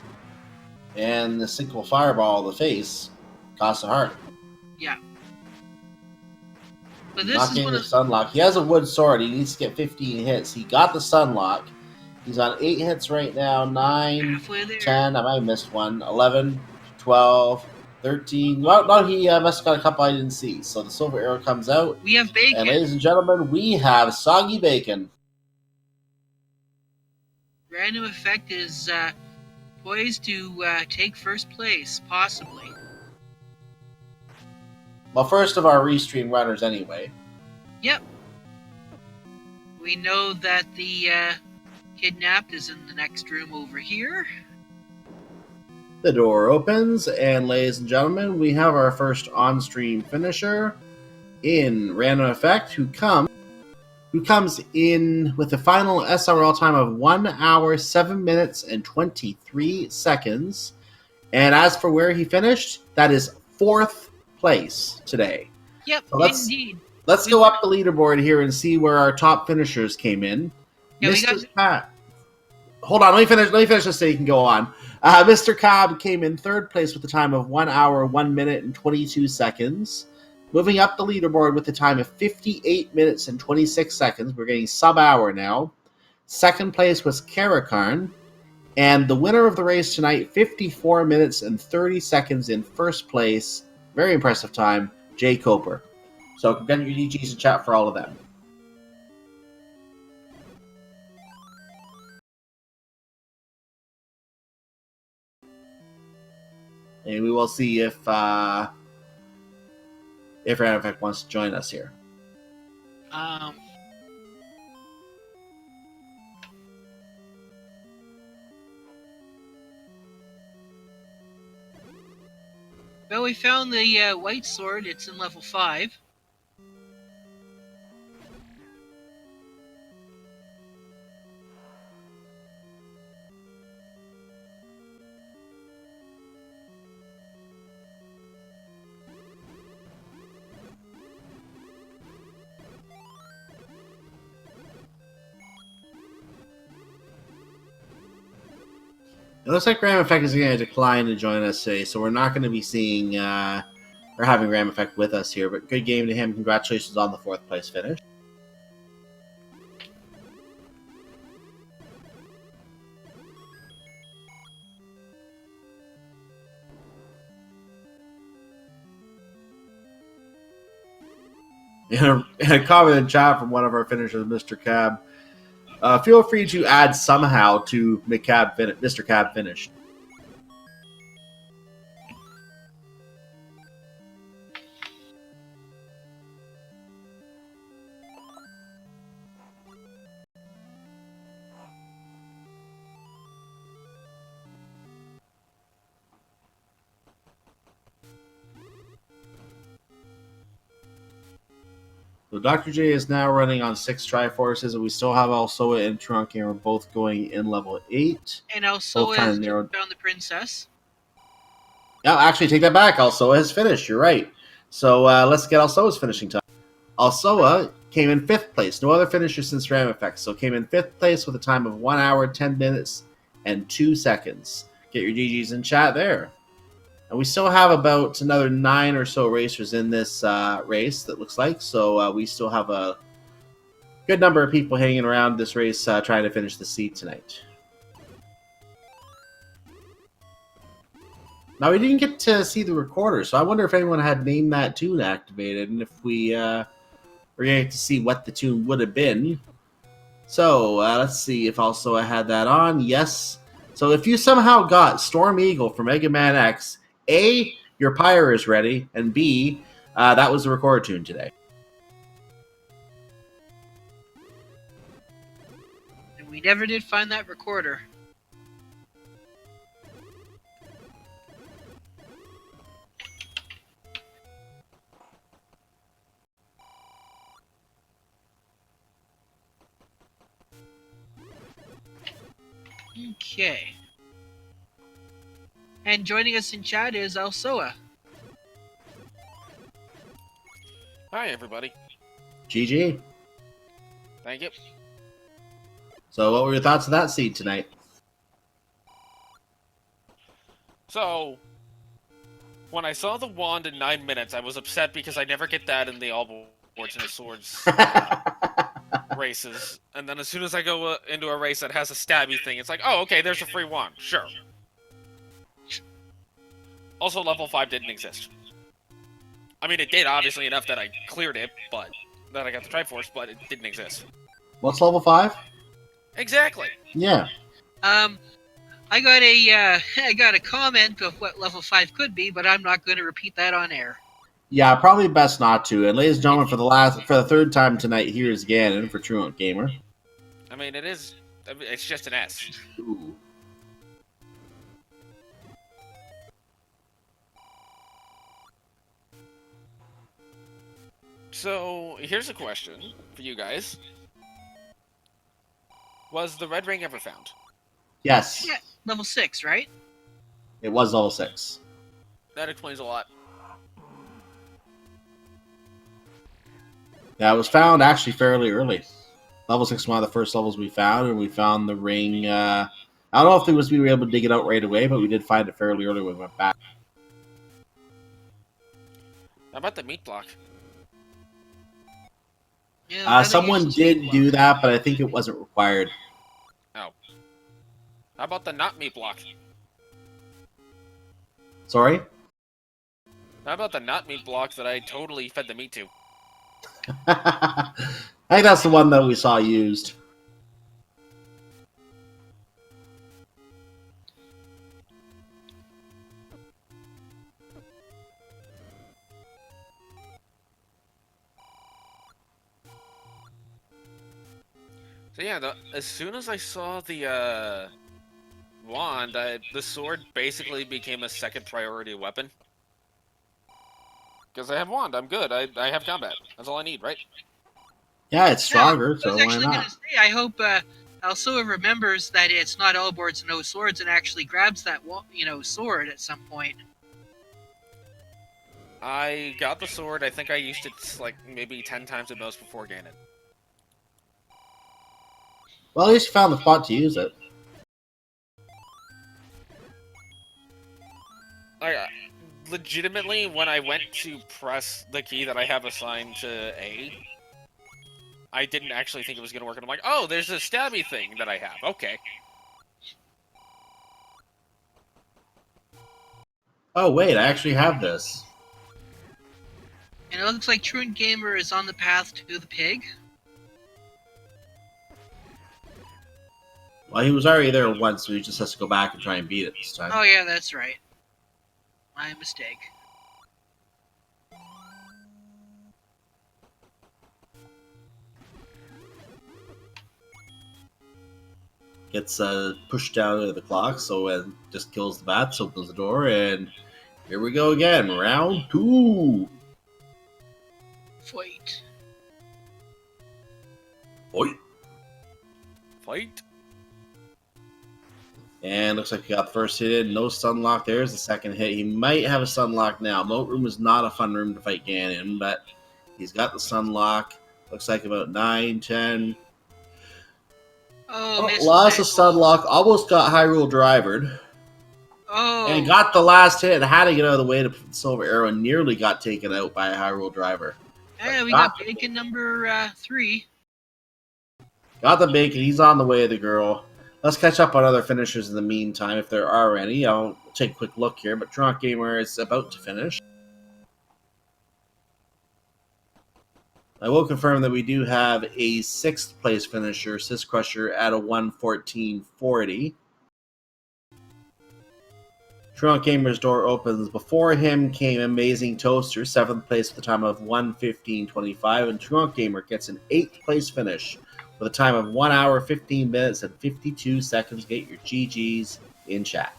And the single fireball to the face costs a heart. Yeah. But this Not is getting one the of... sunlock. He has a wood sword. He needs to get 15 hits. He got the sunlock. He's on 8 hits right now. 9, halfway there. 10. I might have missed one. 11, 12, 13. Well, no, he must have got a couple I didn't see. So the silver arrow comes out. We have bacon. And ladies and gentlemen, we have soggy bacon. Random Effect is poised to take first place, possibly. Well, first of our restream runners anyway. Yep. We know that the kidnapped is in the next room over here. The door opens, and ladies and gentlemen, we have our first on-stream finisher in Random Effect, who comes in with a final SRL time of 1 hour, 7 minutes, and 23 seconds. And as for where he finished, that is 4th place today. Yep, So indeed. Let's go up the leaderboard here and see where our top finishers came in. Yeah, Mr. Cobb. Hold on, let me finish this so you can go on. Mr. Cobb came in 3rd place with a time of 1 hour, 1 minute, and 22 seconds. Moving up the leaderboard with a time of 58 minutes and 26 seconds. We're getting sub-hour now. 2nd place was Karakarn. And the winner of the race tonight, 54 minutes and 30 seconds in 1st place. Very impressive time, Jay Coper. So get your DGs in chat for all of them. And we will see if Random Effect wants to join us here. Well, we found the white sword. It's in level 5. It looks like Ram Effect is going to decline to join us today, so we're not going to be seeing or having Ram Effect with us here. But good game to him. Congratulations on the 4th place finish. And a comment in chat from one of our finishers, Mr. Cab. Feel free to add somehow to Mr. Cab finish. So Dr. J is now running on 6 Triforces, and we still have Alsoa and Trunk, and we're both going in level 8. And also Both found the princess. Yeah, actually, take that back. Alsoa has finished. You're right. So let's get Alsoa's finishing time. Alsoa came in 5th place. No other finisher since Ramifex. So came in 5th place with a time of 1 hour, 10 minutes, and 2 seconds. Get your GGs in chat there. And we still have about another 9 or so racers in this race, that looks like. So we still have a good number of people hanging around this race trying to finish the seed tonight. Now, we didn't get to see the recorder, so I wonder if anyone had Name That Tune activated, and if we were going to see what the tune would have been. So, let's see if also I had that on. Yes. So, if you somehow got Storm Eagle from Mega Man X, A, your pyre is ready, and B, that was the recorder tune today. And we never did find that recorder. Okay. And joining us in chat is Alsoa. Hi, everybody. GG. Thank you. So, what were your thoughts of that seed tonight? So, when I saw the wand in 9 minutes, I was upset because I never get that in the all boards and the swords races. And then as soon as I go into a race that has a stabby thing, it's like, oh, okay, there's a free wand. Sure. Also, level 5 didn't exist. I mean, it did, obviously, enough that I cleared it, but that I got the Triforce, but it didn't exist. What's level 5? Exactly. Yeah. I got a comment of what level 5 could be, but I'm not going to repeat that on air. Yeah, probably best not to. And ladies and gentlemen, for the third time tonight, here's Ganon for Truant Gamer. I mean, it's just an S. Ooh. So, here's a question for you guys. Was the red ring ever found? Yes. Yeah, level 6, right? It was level 6. That explains a lot. Yeah, it was found actually fairly early. Level 6 was one of the first levels we found, and we found the ring. I don't know if we were able to dig it out right away, but we did find it fairly early when we went back. How about the meat block? Yeah, Someone did do that, but I think it wasn't required. Oh. How about the not meat block? Sorry? How about the not meat block that I totally fed the meat to? I think that's the one that we saw used. So yeah, as soon as I saw the wand, the sword basically became a second priority weapon. Because I have wand, I'm good. I have combat. That's all I need, right? Yeah, it's stronger, I so was why actually going not? to say, I hope Alsoa remembers that it's not all boards, no swords, and actually grabs that sword at some point. I got the sword. I think I used it like maybe 10 times at most before Ganon. Well, at least you found the spot to use it. Legitimately, when I went to press the key that I have assigned to A, I didn't actually think it was going to work. And I'm like, oh, there's a stabby thing that I have. Okay. Oh, wait, I actually have this. And it looks like Truant Gamer is on the path to the pig. Well, he was already there once, so he just has to go back and try and beat it this time. Oh yeah, that's right. My mistake. Gets pushed down into the clock, so it just kills the bats, opens the door, and here we go again. Round 2. Fight. Oi. Fight. And looks like he got the first hit in. No stun lock. There's the second hit. He might have a stun lock now. Moat Room is not a fun room to fight Ganon, but he's got the stun lock. Looks like about 9, 10. Oh, missed Lost a it. Sunlock, almost got Hyrule Drivered. Oh. And got the last hit and had to get out of the way to put the Silver Arrow and nearly got taken out by a Hyrule Driver. Yeah, we got bacon number 3. Got the bacon. He's on the way to the girl. Let's catch up on other finishers in the meantime, if there are any. I'll take a quick look here, but Trunk Gamer is about to finish. I will confirm that we do have a 6th place finisher, Sis Crusher, at a 1:14.40. Trunk Gamer's door opens. Before him came Amazing Toaster, 7th place with a time of 1:15.25, and Trunk Gamer gets an 8th place finish with a time of 1 hour, 15 minutes, and 52 seconds. Get your GGs in chat.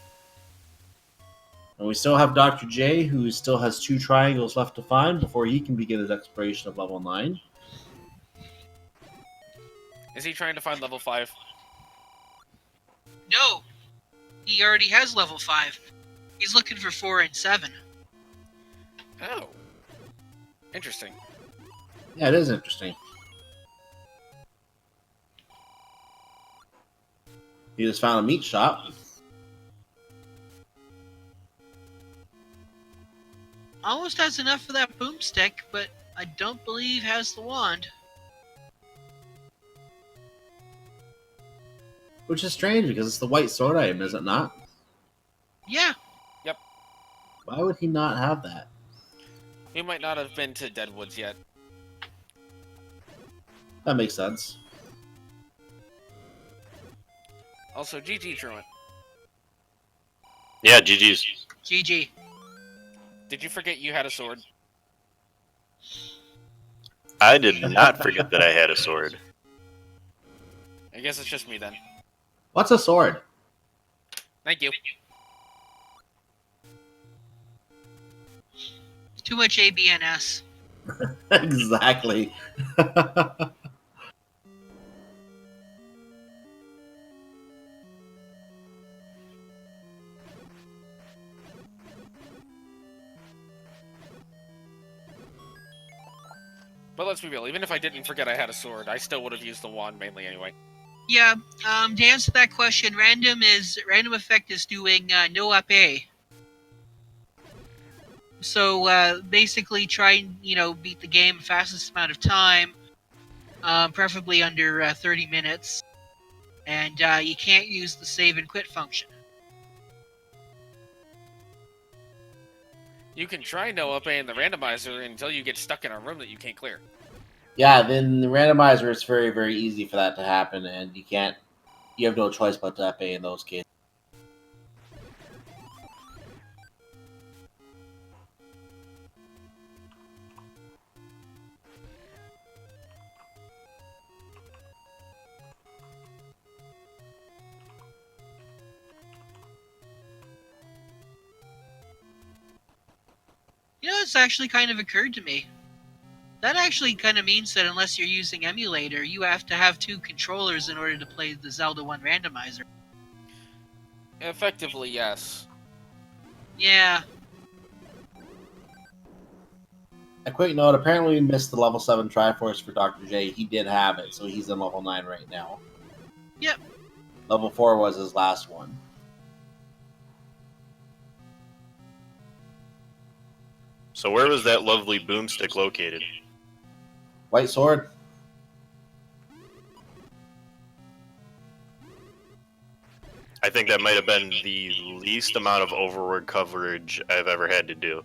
And we still have Dr. J, who still has 2 triangles left to find before he can begin his exploration of level 9. Is he trying to find level 5? No. He already has level 5. He's looking for 4 and 7. Oh. Interesting. Yeah, it is interesting. He just found a meat shop. Almost has enough for that boomstick, but I don't believe has the wand. Which is strange because it's the white sword item, is it not? Yeah. Yep. Why would he not have that? He might not have been to Deadwoods yet. That makes sense. Also, GG Truant. Yeah, GG's. GG. Did you forget you had a sword? I did not forget that I had a sword. I guess it's just me then. What's a sword? Thank you. Too much ABNS. Exactly. But let's be real, even if I didn't forget I had a sword, I still would have used the wand mainly anyway. Yeah, to answer that question, random effect is doing no up A. So basically try and beat the game fastest amount of time, preferably under 30 minutes, and you can't use the save and quit function. You can try no up A in the randomizer until you get stuck in a room that you can't clear. Yeah, then the randomizer is very, very easy for that to happen, and you have no choice but to FA in those cases. It's actually kind of occurred to me. That actually kind of means that unless you're using emulator, you have to have 2 controllers in order to play the Zelda 1 randomizer. Effectively, yes. Yeah. A quick note, apparently we missed the level 7 Triforce for Dr. J. He did have it, so he's in level 9 right now. Yep. Level 4 was his last one. So where was that lovely boomstick located? White sword. I think that might have been the least amount of overworld coverage I've ever had to do.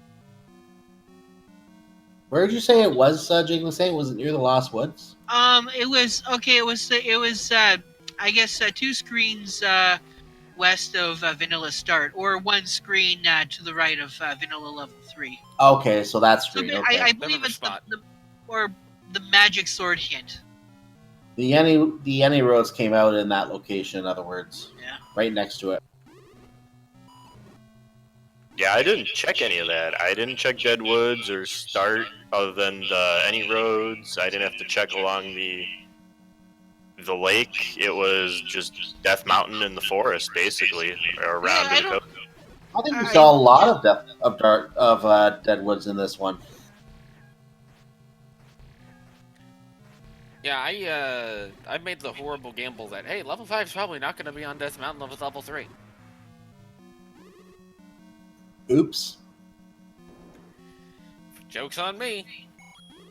Where did you say it was, Jake was saying? Was it near the Lost Woods? It was okay. It was I guess 2 screens west of Vanilla Start, or 1 screen to the right of Vanilla Level 3. Okay, so that's So screen. I Okay. believe River it's spot. the magic sword hint. The Yenny roads came out in that location, in other words. Yeah. Right next to it. Yeah, I didn't check any of that. I didn't check Deadwoods or Start other than any roads. I didn't have to check along the lake. It was just Death Mountain in the forest, basically, or around Yeah, the coast. I think we saw a lot of Deadwoods in this one. Yeah, I made the horrible gamble that, hey, level 5 is probably not going to be on Death Mountain with level 3. Oops. Joke's on me.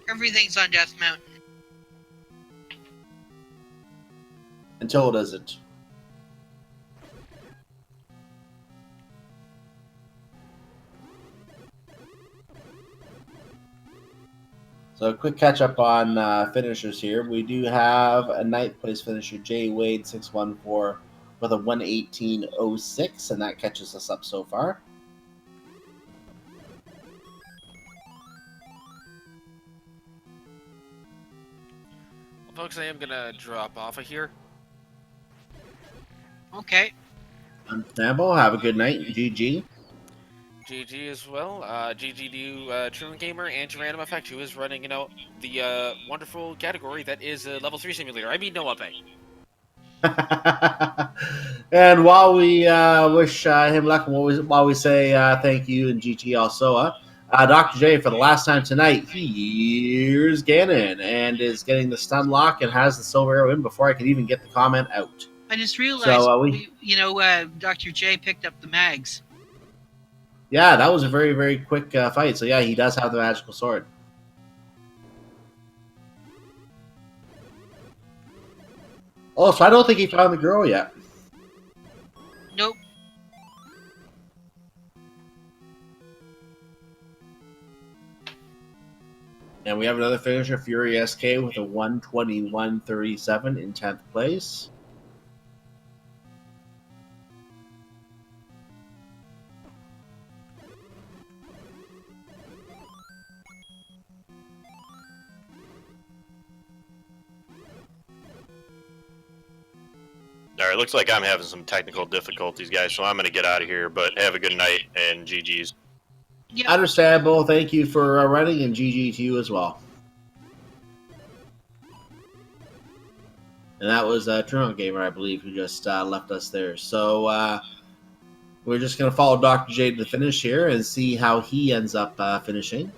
Everything's on Death Mountain. Until it isn't. So a quick catch up on finishers here. We do have a 9th place finisher, Jay Wade 614 with a 118.06, and that catches us up so far. Well, folks, I am going to drop off of here. Okay. Understandable. Have a good night. GG. GG as well. GG to Truman Gamer and to Random Effect, who is running, the wonderful category that is Level 3 Simulator. I mean, no update. And while we wish him luck, and while we say thank you and GG also, Dr. J, for the last time tonight, here's Ganon and is getting the stun lock and has the silver arrow in before I can even get the comment out. I just realized, So, Dr. J picked up the mags. Yeah, that was a very, very quick fight. So, yeah, he does have the magical sword. Oh, so I don't think he found the girl yet. Nope. And we have another finisher, Fury SK, with a 121.37 in 10th place. All right, looks like I'm having some technical difficulties, guys, so I'm going to get out of here, but have a good night, and GG's. Yep. Understandable. Thank you for running, and GG to you as well. And that was Truman Gamer, I believe, who just left us there. So we're just going to follow Dr. J to the finish here and see how he ends up finishing.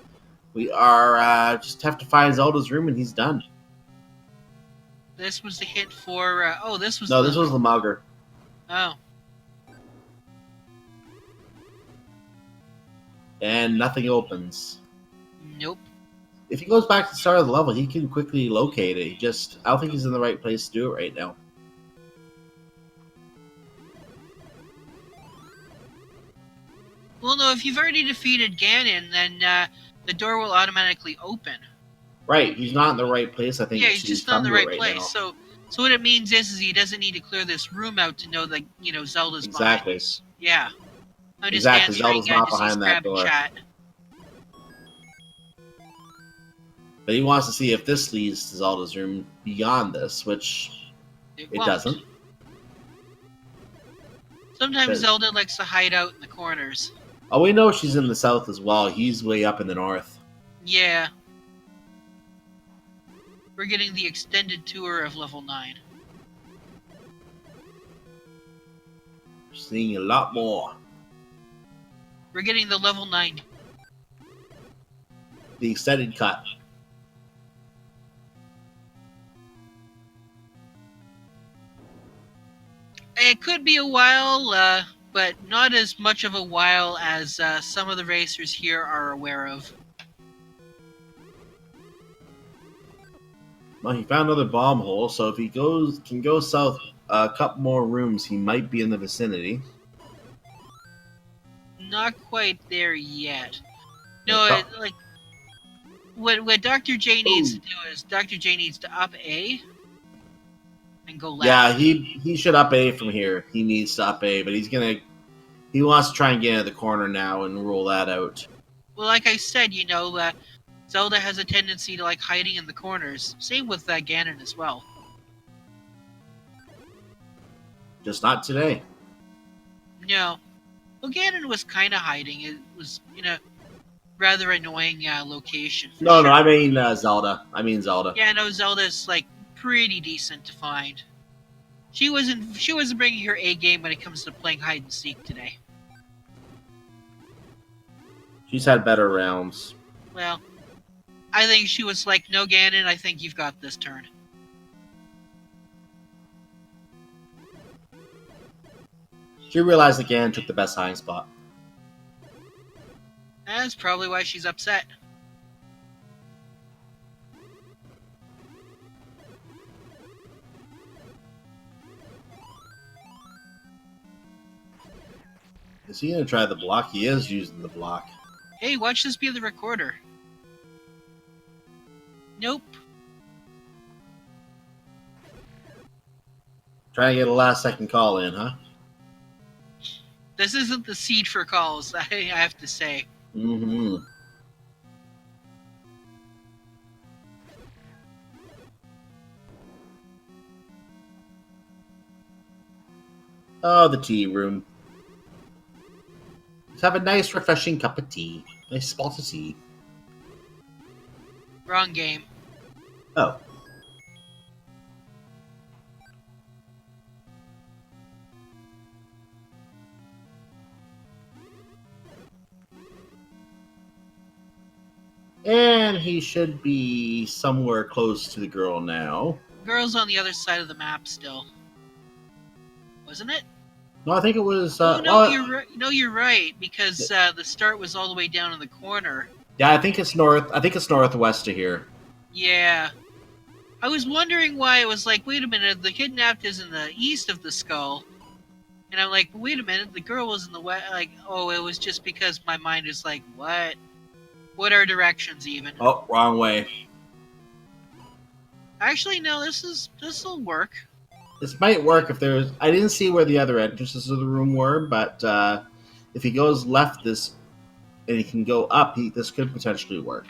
We are just have to find Zelda's room, and he's done. This was the hint for. This was. No, this was Lamauger. Oh. And nothing opens. Nope. If he goes back to the start of the level, he can quickly locate it. I don't think he's in the right place to do it right now. Well, no, if you've already defeated Ganon, then the door will automatically open. Right, he's not in the right place, I think. Yeah, he's just not in the right place. Now. So what it means is he doesn't need to clear this room out to know that, Zelda's exactly. behind us. Yeah. I'm just exactly, answering, Zelda's not behind that door. Chat. But he wants to see if this leads to Zelda's room beyond this, which it doesn't. Sometimes Zelda likes to hide out in the corners. Oh, we know she's in the south as well. He's way up in the north. Yeah. We're getting the extended tour of level 9. We're seeing a lot more. We're getting the level 9. The extended cut. It could be a while, but not as much of a while as some of the racers here are aware of. Well, he found another bomb hole, so if he can go south a couple more rooms, he might be in the vicinity. Not quite there yet. No, what Dr. J needs to do is Dr. J needs to up A and go left. Yeah, he should up A from here. He needs to up A, but he wants to try and get into the corner now and rule that out. Well, like I said, Zelda has a tendency to like hiding in the corners. Same with Ganon as well. Just not today. No. Well, Ganon was kind of hiding. It was in a rather annoying location. No, sure. I mean Zelda. Yeah, no, Zelda's like pretty decent to find. She wasn't bringing her A game when it comes to playing hide and seek today. She's had better rounds. Well, I think she was like, no, Ganon, I think you've got this turn. She realized that Ganon took the best hiding spot. That's probably why she's upset. Is he going to try the block? He is using the block. Hey, watch this be the recorder. Nope. Trying to get a last-second call in, huh? This isn't the seed for calls, I have to say. Mm-hmm. Oh, the tea room. Let's have a nice, refreshing cup of tea. Nice spot of tea. Wrong game. Oh. And he should be somewhere close to the girl now. Girl's on the other side of the map still. Wasn't it? No, I think it was... oh, no, you're right. No, you're right, because the start was all the way down in the corner. Yeah, I think it's north. I think it's northwest of here. Yeah. I was wondering why it was like, wait a minute, the kidnapped is in the east of the skull. And I'm like, wait a minute, the girl was in the west. Like, oh, it was just because my mind is like, what? What are directions even? Oh, wrong way. Actually, no, this'll work. This might work if there's... I didn't see where the other entrances of the room were, but if he goes left this and he can go up, this could potentially work.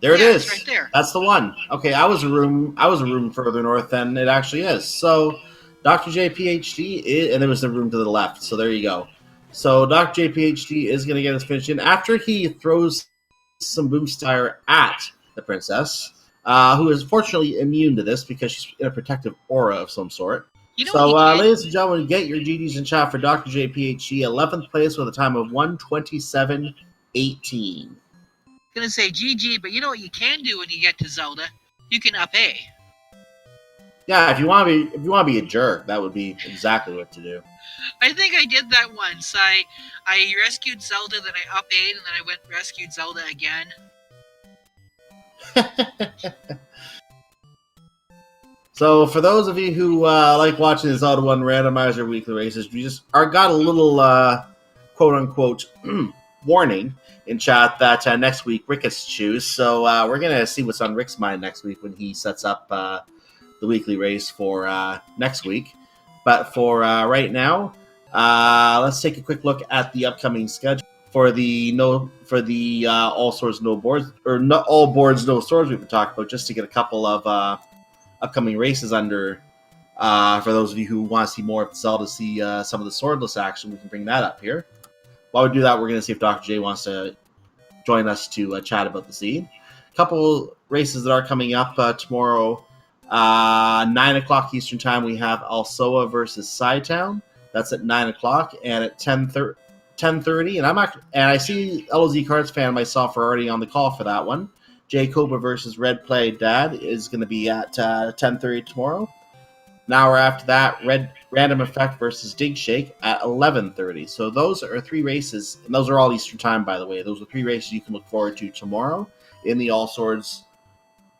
There it is. It's right there. That's the one. Okay, I was a room further north than it actually is. So Dr. J PhD is, and there was the room to the left. So there you go. So Dr. J PhD is going to get his finish in after he throws some Boomstick at the princess. Who is fortunately immune to this because she's in a protective aura of some sort. You know So, what ladies and gentlemen, get your GGs in chat for Dr. J PhD, 11th place with a time of 1:27.18. Gonna say GG, but you know what you can do when you get to Zelda? You can up A. Yeah, if you want to be a jerk, that would be exactly what to do. I think I did that once. I rescued Zelda, then I up A'd, and then I went and rescued Zelda again. So, for those of you who like watching the Zelda 1 Randomizer weekly races, we just got a little quote-unquote warning in chat that next week Rick gets to choose. So, we're going to see what's on Rick's mind next week when he sets up the weekly race for next week. But for right now, let's take a quick look at the upcoming schedule. For the all swords no boards, or not all boards no swords we've been talking about, just to get a couple of upcoming races under. For those of you who want to see more of Zelda, see some of the swordless action, we can bring that up here. While we do that, we're going to see if Dr. J wants to join us to chat about the seed. A couple races that are coming up tomorrow. 9 o'clock Eastern Time, we have Alsoa versus Sci-Town. That's at 9 o'clock, and at 10:30, and I see LOZ Cards fan myself are already on the call for that one. Jay Coba versus Red Play Dad is going to be at 10:30 tomorrow. An hour after that, Random Effect versus Dig Shake at 11:30. So those are three races, and those are all Eastern Time, by the way. Those are three races you can look forward to tomorrow in the All Swords.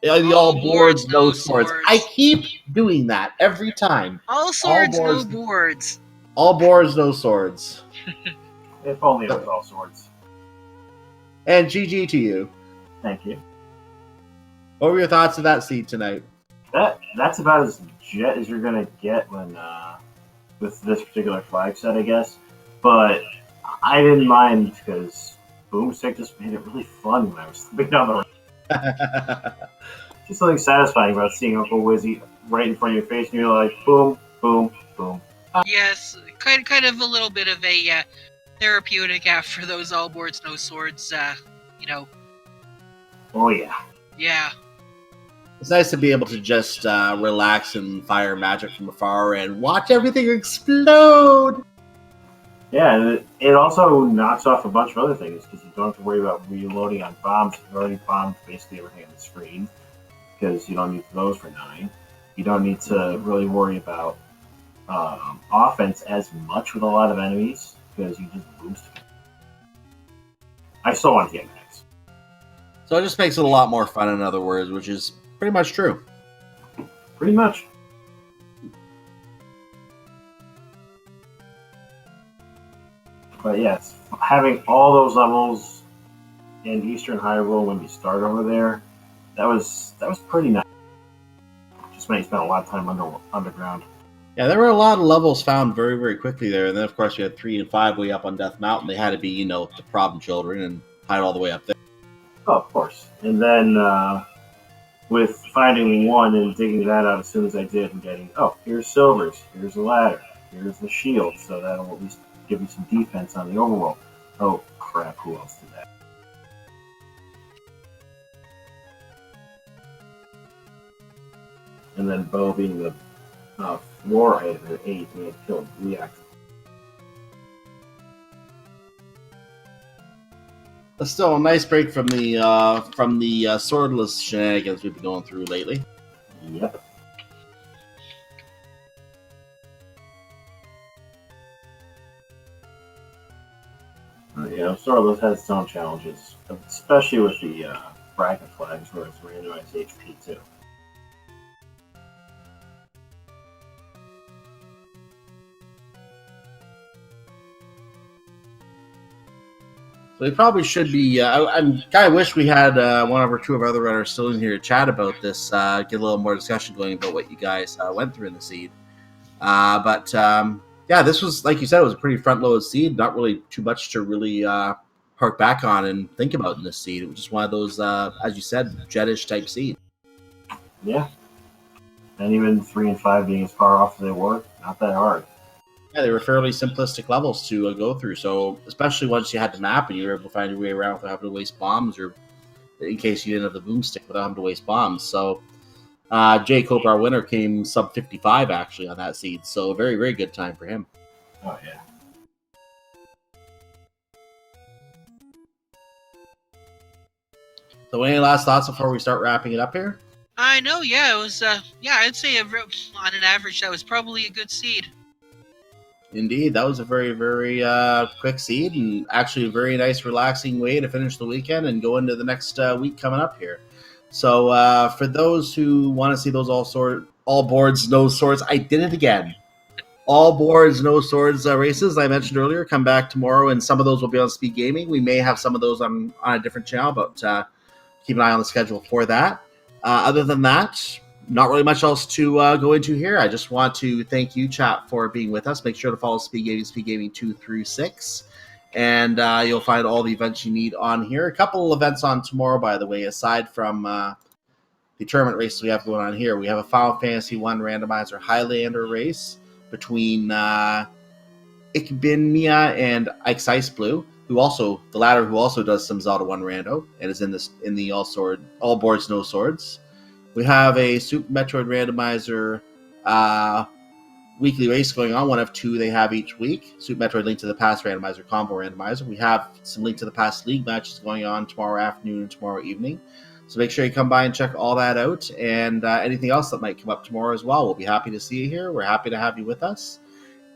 All boards, no swords. I keep doing that every time. All swords, no boards. All boards, no swords. If only it was all swords. And GG to you. Thank you. What were your thoughts of that seed tonight? That's about as jet as you're gonna get when with this particular flag set, I guess. But I didn't mind because Boomstick just made it really fun when I was slipping down the road. Just something satisfying about seeing Uncle Wizzy right in front of your face, and you're like, boom, boom, boom. Yes, kind of a little bit of a therapeutic after those all boards, no swords, Oh, yeah. Yeah. It's nice to be able to just relax and fire magic from afar and watch everything explode. Yeah, and it also knocks off a bunch of other things because you don't have to worry about reloading on bombs. You've already bombed basically everything on the screen because you don't need those for 9. You don't need to really worry about offense as much with a lot of enemies because you just boost. I still want to get max. So it just makes it a lot more fun, in other words, which is pretty much true. Pretty much. But yes, having all those levels in Eastern Hyrule when you start over there, that was pretty nice. Just meant you spent a lot of time underground. Yeah, there were a lot of levels found very, very quickly there. And then, of course, you had 3 and 5 way up on Death Mountain. They had to be, the problem children and hide all the way up there. Oh, of course. And then with finding 1 and digging that out as soon as I did and getting, here's silvers, here's the ladder, here's the shield, so that'll at least give you some defense on the overworld. Oh, crap, who else did that? And then Bo being the floor item at 8 and it killed React. That's still a nice break from the swordless shenanigans we've been going through lately. Yep. Swordless has its own challenges, especially with the bracket flags where it's randomized HP too. So we probably should be. I kind of wish we had one or two of our other runners still in here to chat about this, get a little more discussion going about what you guys went through in the seed. But this was, like you said, it was a pretty front-loaded seed. Not really too much to really hark back on and think about in this seed. It was just one of those, as you said, Jetish type seed. Yeah. And even 3 and 5 being as far off as they were, not that hard. Yeah, they were fairly simplistic levels to go through. So, especially once you had the map and you were able to find your way around without having to waste bombs, or in case you didn't have the boomstick, without having to waste bombs. So, Jay Cope, our winner, came sub 55 actually on that seed. So, a very, very good time for him. Oh, yeah. So, any last thoughts before we start wrapping it up here? I know, yeah, it was, I'd say on an average that was probably a good seed. Indeed, that was a very, very quick seed and actually a very nice, relaxing way to finish the weekend and go into the next week coming up here. So for those who want to see those all boards, no swords, I did it again. All boards, no swords races I mentioned earlier come back tomorrow, and some of those will be on Speed Gaming. We may have some of those on a different channel, but keep an eye on the schedule for that. Other than that, not really much else to go into here. I just want to thank you, chat, for being with us. Make sure to follow Speed Gaming 2 through 6. And you'll find all the events you need on here. A couple of events on tomorrow, by the way, aside from the tournament races we have going on here. We have a Final Fantasy 1 Randomizer Highlander race between Ikbinmia and Ike's Ice Blue, who also does some Zelda 1 rando and is in the all boards, no swords. We have a Super Metroid Randomizer weekly race going on, one of 2 they have each week. Super Metroid Link to the Past Randomizer, Combo Randomizer. We have some Link to the Past League matches going on tomorrow afternoon and tomorrow evening. So make sure you come by and check all that out, and anything else that might come up tomorrow as well. We'll be happy to see you here. We're happy to have you with us.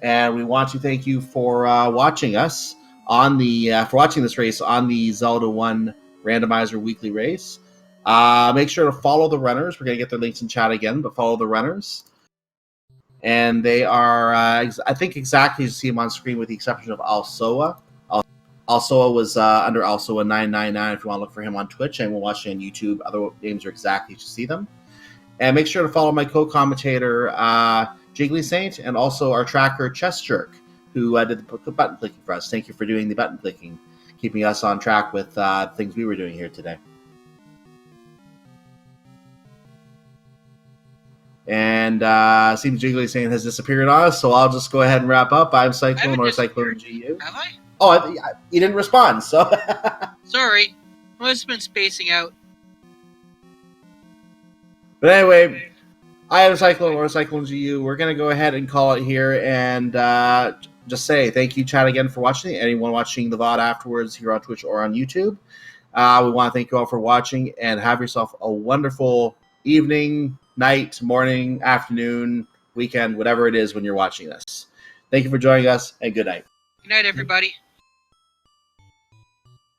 And we want to thank you for watching us on for watching this race on the Zelda 1 Randomizer weekly race. Make sure to follow the runners. We're going to get their links in chat again, but follow the runners. And they are, I think, exactly as you see them on screen with the exception of Alsoa. Alsoa was under Alsoa999 if you want to look for him on Twitch, and we're watching on YouTube. Other names are exactly as you see them. And make sure to follow my co-commentator, Jiggly Saint, and also our tracker, Chess Jerk, who did the button clicking for us. Thank you for doing the button clicking, keeping us on track with things we were doing here today. And seems Jiggly Saint has disappeared on us, so I'll just go ahead and wrap up. I'm Cyclone or Cyclone GU. Have I? Oh, you didn't respond, so. Sorry. I must have been spacing out. But anyway, I am Cyclone or Cyclone GU. We're going to go ahead and call it here and just say thank you, chat, again for watching. Anyone watching the VOD afterwards here on Twitch or on YouTube. We want to thank you all for watching, and have yourself a wonderful evening, night, morning, afternoon, weekend, whatever it is when you're watching this. Thank you for joining us, and good night. Good night, everybody.